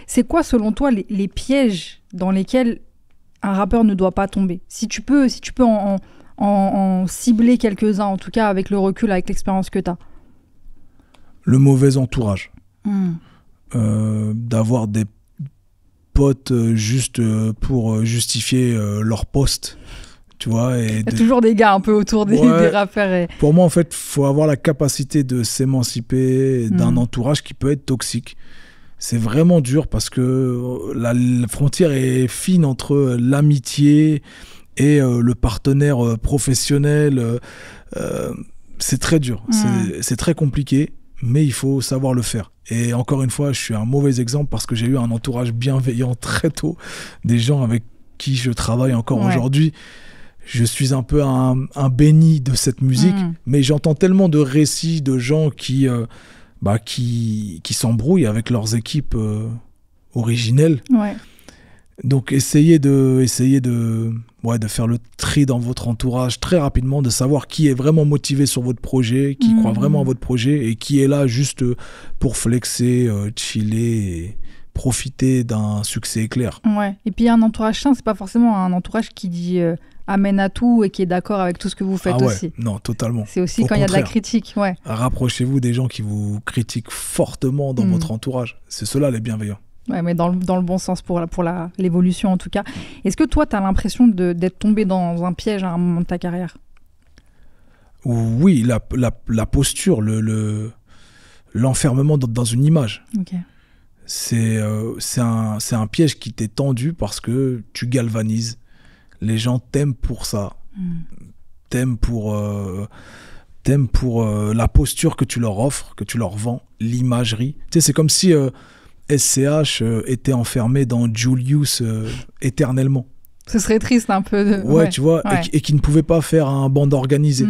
C'est quoi, selon toi, les pièges dans lesquels un rappeur ne doit pas tomber ? Si tu peux en cibler quelques-uns, en tout cas avec le recul, avec l'expérience que tu as. Le mauvais entourage. D'avoir des potes juste pour justifier leur poste. Tu vois, il y a toujours des gars un peu autour des rappeurs. Pour moi, en fait, il faut avoir la capacité de s'émanciper d'un entourage qui peut être toxique. C'est vraiment dur parce que la frontière est fine entre l'amitié et le partenaire professionnel. C'est très dur, c'est très compliqué, mais il faut savoir le faire. Et encore une fois, je suis un mauvais exemple parce que j'ai eu un entourage bienveillant très tôt, des gens avec qui je travaille encore aujourd'hui. Je suis un peu un béni de cette musique, mais j'entends tellement de récits de gens qui s'embrouillent avec leurs équipes originelles. Ouais. Donc essayez de faire le tri dans votre entourage très rapidement, de savoir qui est vraiment motivé sur votre projet, qui croit vraiment à votre projet et qui est là juste pour flexer, chiller et profiter d'un succès éclair. Ouais. Et puis un entourage sain, c'est pas forcément un entourage qui dit amène à tout et qui est d'accord avec tout ce que vous faites aussi. Non, totalement. C'est aussi quand il y a de la critique. Ouais. Rapprochez-vous des gens qui vous critiquent fortement dans votre entourage. C'est ceux-là les bienveillants. Ouais, mais dans le bon sens pour l'évolution en tout cas. Est-ce que toi, tu as l'impression d'être tombé dans un piège à un moment de ta carrière ? Oui, la posture, l'enfermement dans une image. Okay. C'est un piège qui t'est tendu parce que tu galvanises. Les gens t'aiment pour ça. T'aiment pour la posture que tu leur offres, que tu leur vends, l'imagerie. Tu sais, c'est comme si SCH était enfermé dans Julius éternellement. Ce serait triste un peu. Ouais, tu vois, ouais. Et qui ne pouvait pas faire un band organisé.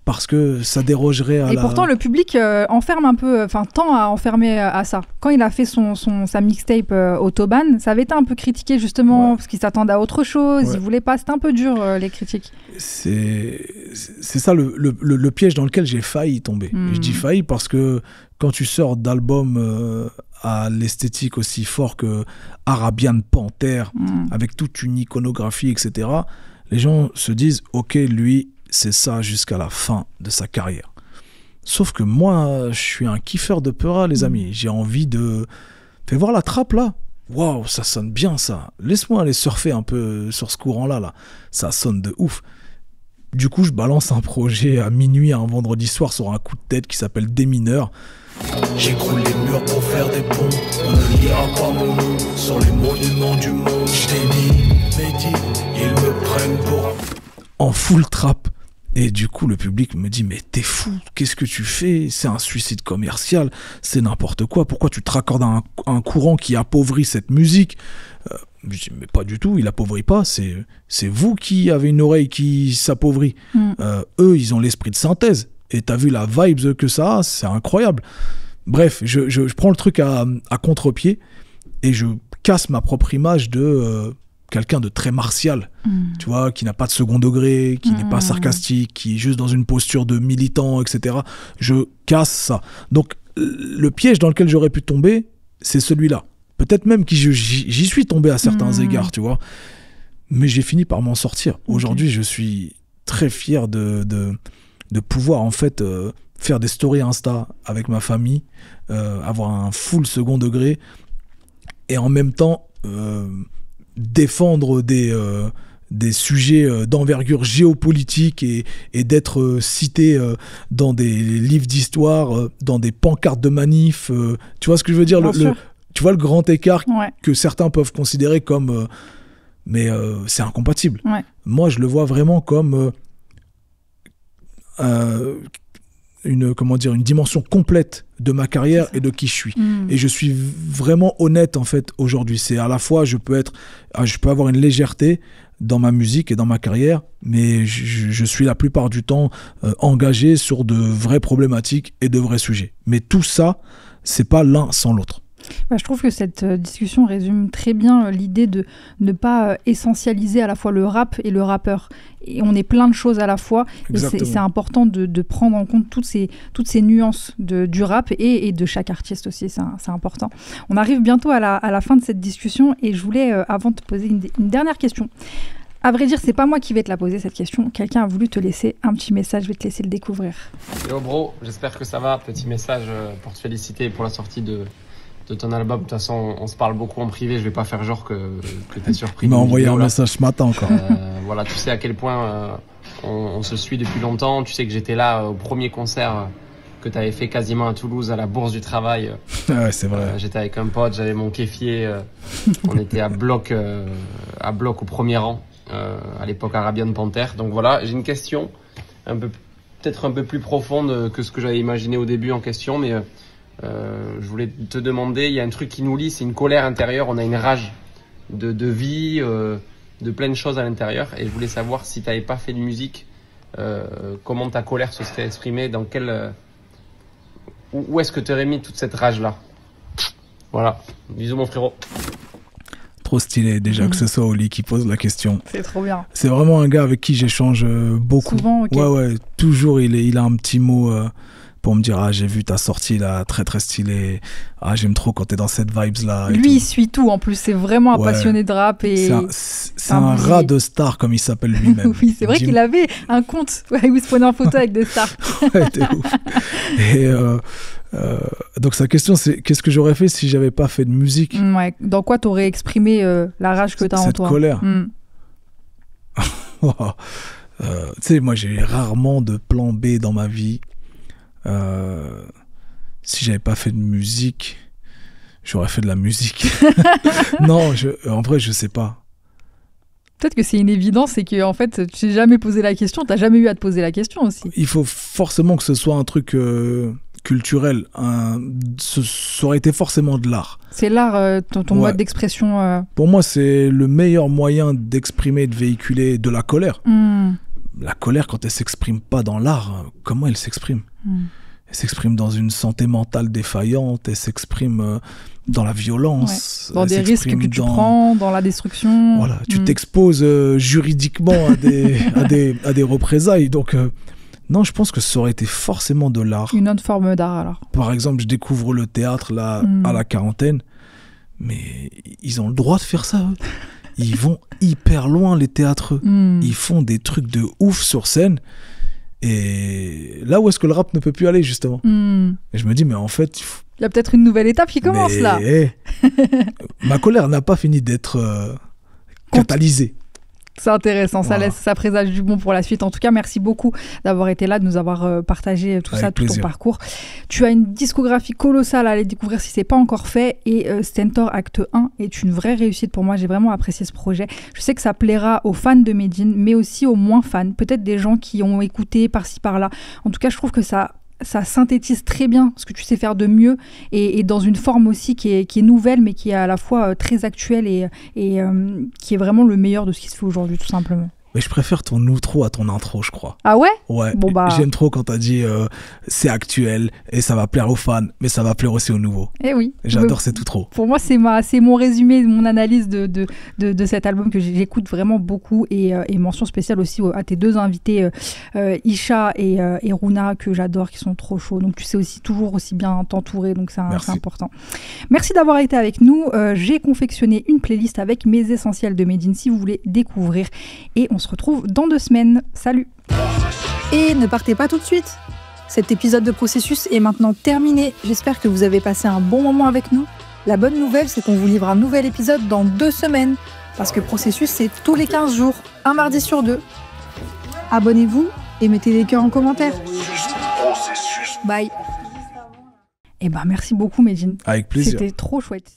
Parce que ça dérogerait à Et pourtant, le public enferme un peu, tend à enfermer à ça. Quand il a fait sa mixtape Autobahn, ça avait été un peu critiqué justement parce qu'il s'attendait à autre chose, il voulait pas, c'était un peu dur les critiques. C'est ça le piège dans lequel j'ai failli tomber. Je dis failli parce que quand tu sors d'albums à l'esthétique aussi fort que Arabian Panther, avec toute une iconographie, etc., les gens se disent, ok, lui, c'est ça jusqu'à la fin de sa carrière. Sauf que moi, je suis un kiffeur de Peura, les amis. J'ai envie de... Fais voir la trappe, là. Waouh, ça sonne bien, ça. Laisse-moi aller surfer un peu sur ce courant-là. Là. Ça sonne de ouf. Du coup, je balance un projet à minuit, un vendredi soir, sur un coup de tête qui s'appelle Des mineurs. J'écroule les murs pour faire des ponts. On ne lira pas mon nom sur les monuments du monde. Je t'ai mis, Mehdi, ils me prennent pour... En full trap. Et du coup, le public me dit, mais t'es fou, qu'est-ce que tu fais ? C'est un suicide commercial, c'est n'importe quoi. Pourquoi tu te raccordes à un courant qui appauvrit cette musique ? Je dis, mais pas du tout, il appauvrit pas, c'est vous qui avez une oreille qui s'appauvrit. Eux, ils ont l'esprit de synthèse. Et t'as vu la vibe que ça a, c'est incroyable. Bref, je prends le truc à contre-pied et je casse ma propre image de... quelqu'un de très martial, tu vois, qui n'a pas de second degré, qui n'est pas sarcastique, qui est juste dans une posture de militant, etc. Je casse ça. Donc, le piège dans lequel j'aurais pu tomber, c'est celui-là. Peut-être même que j'y suis tombé à certains égards, tu vois. Mais j'ai fini par m'en sortir. Aujourd'hui, je suis très fier de pouvoir, en fait, faire des stories Insta avec ma famille, avoir un full second degré, et en même temps... défendre des sujets d'envergure géopolitique et d'être cité dans des livres d'histoire, dans des pancartes de manif. Tu vois ce que je veux dire ? Tu vois le grand écart que certains peuvent considérer comme... mais c'est incompatible. Moi, je le vois vraiment comme une dimension complète de ma carrière et de qui je suis. Et je suis vraiment honnête, en fait, aujourd'hui. C'est à la fois, je peux avoir une légèreté dans ma musique et dans ma carrière, mais je suis la plupart du temps engagé sur de vraies problématiques et de vrais sujets. Mais tout ça, c'est pas l'un sans l'autre. Je trouve que cette discussion résume très bien l'idée de ne pas essentialiser à la fois le rap et le rappeur. Et on est plein de choses à la fois. Exactement. Et c'est important de prendre en compte toutes ces nuances du rap et de chaque artiste aussi. C'est important. On arrive bientôt à la fin de cette discussion et je voulais, avant de te poser une dernière question. À vrai dire, c'est pas moi qui vais te la poser cette question. Quelqu'un a voulu te laisser un petit message. Je vais te laisser le découvrir. Yo bro, j'espère que ça va. Petit message pour te féliciter pour la sortie de ton album. De toute façon, on se parle beaucoup en privé, je vais pas faire genre que t'es surpris. Il m'a envoyé un message ce matin encore. Voilà, tu sais à quel point on se suit depuis longtemps. Tu sais que j'étais là au premier concert que t'avais fait quasiment à Toulouse, à la Bourse du Travail. Ouais, c'est vrai. J'étais avec un pote, j'avais mon kéfier. On était à bloc au premier rang, à l'époque Arabian Panther. Donc voilà, j'ai une question peut-être un peu plus profonde que ce que j'avais imaginé au début en question, mais... je voulais te demander, il y a un truc qui nous lie, c'est une colère intérieure, on a une rage de vie, de plein de choses à l'intérieur, et je voulais savoir si tu n'avais pas fait de musique, comment ta colère se serait exprimée, dans où est-ce que tu aurais mis toute cette rage-là ? Voilà, bisous mon frérot. Trop stylé déjà que ce soit Oli qui pose la question. C'est trop bien. C'est vraiment un gars avec qui j'échange beaucoup. Souvent, ok. Ouais, toujours il a un petit mot... pour me dire ah j'ai vu ta sortie là très très stylée, ah j'aime trop quand t'es dans cette vibes là. Lui il suit tout en plus, c'est vraiment un passionné de rap et c'est un rat de star comme il s'appelle lui-même. Oui c'est vrai qu'il avait un compte où il se prenait en photo avec des stars. Ouais t'es ouf. Et donc sa question c'est qu'est-ce que j'aurais fait si j'avais pas fait de musique. Ouais. Dans quoi t'aurais exprimé la rage que t'as en toi. Cette colère. Tu sais moi j'ai rarement de plan B dans ma vie. Si j'avais pas fait de musique, j'aurais fait de la musique. Non, en vrai, je sais pas. Peut-être que c'est une évidence et que en fait, tu t'es jamais posé la question, t'as jamais eu à te poser la question aussi. Il faut forcément que ce soit un truc culturel. Ça aurait été forcément de l'art. C'est l'art, ton mode d'expression. Pour moi, c'est le meilleur moyen d'exprimer, de véhiculer de la colère. La colère, quand elle s'exprime pas dans l'art, comment elle s'exprime ? Elle s'exprime dans une santé mentale défaillante, elle s'exprime dans la violence. Dans des risques que tu prends, dans la destruction. Voilà, tu t'exposes juridiquement à des représailles. Donc, non, je pense que ça aurait été forcément de l'art. Une autre forme d'art, alors. Par exemple, je découvre le théâtre là, à la quarantaine, mais ils ont le droit de faire ça, eux. Ils vont hyper loin, les théâtreux. Ils font des trucs de ouf sur scène. Et là où est-ce que le rap ne peut plus aller, justement. Et je me dis, mais en fait... Il y a peut-être une nouvelle étape qui commence, là. Ma colère n'a pas fini d'être catalysée. C'est intéressant, ça présage du bon pour la suite. En tout cas, merci beaucoup d'avoir été là, de nous avoir partagé tout ça, tout ton parcours. Tu as une discographie colossale à aller découvrir si ce n'est pas encore fait. Et Stentor Acte 1 est une vraie réussite pour moi. J'ai vraiment apprécié ce projet. Je sais que ça plaira aux fans de Medine, mais aussi aux moins fans. Peut-être des gens qui ont écouté par-ci, par-là. En tout cas, je trouve que ça synthétise très bien ce que tu sais faire de mieux et dans une forme aussi qui est nouvelle mais qui est à la fois très actuelle et qui est vraiment le meilleur de ce qui se fait aujourd'hui tout simplement. Mais je préfère ton outro à ton intro, je crois. Ah ouais ? Ouais, bon j'aime trop quand t'as dit c'est actuel et ça va plaire aux fans, mais ça va plaire aussi aux nouveaux. Eh oui. J'adore cet outro. Pour moi, c'est mon résumé, mon analyse de cet album que j'écoute vraiment beaucoup et mention spéciale aussi à tes deux invités, Isha et Runa, que j'adore, qui sont trop chauds. Donc tu sais aussi toujours aussi bien t'entourer, donc c'est important. Merci d'avoir été avec nous. J'ai confectionné une playlist avec mes essentiels de Medine si vous voulez découvrir et on se retrouve dans 2 semaines. Salut! Et ne partez pas tout de suite. Cet épisode de Processus est maintenant terminé. J'espère que vous avez passé un bon moment avec nous. La bonne nouvelle, c'est qu'on vous livre un nouvel épisode dans 2 semaines. Parce que Processus, c'est tous les 15 jours, un mardi sur 2. Abonnez-vous et mettez des cœurs en commentaire. Bye. Eh ben, merci beaucoup, Medine. Avec plaisir. C'était trop chouette.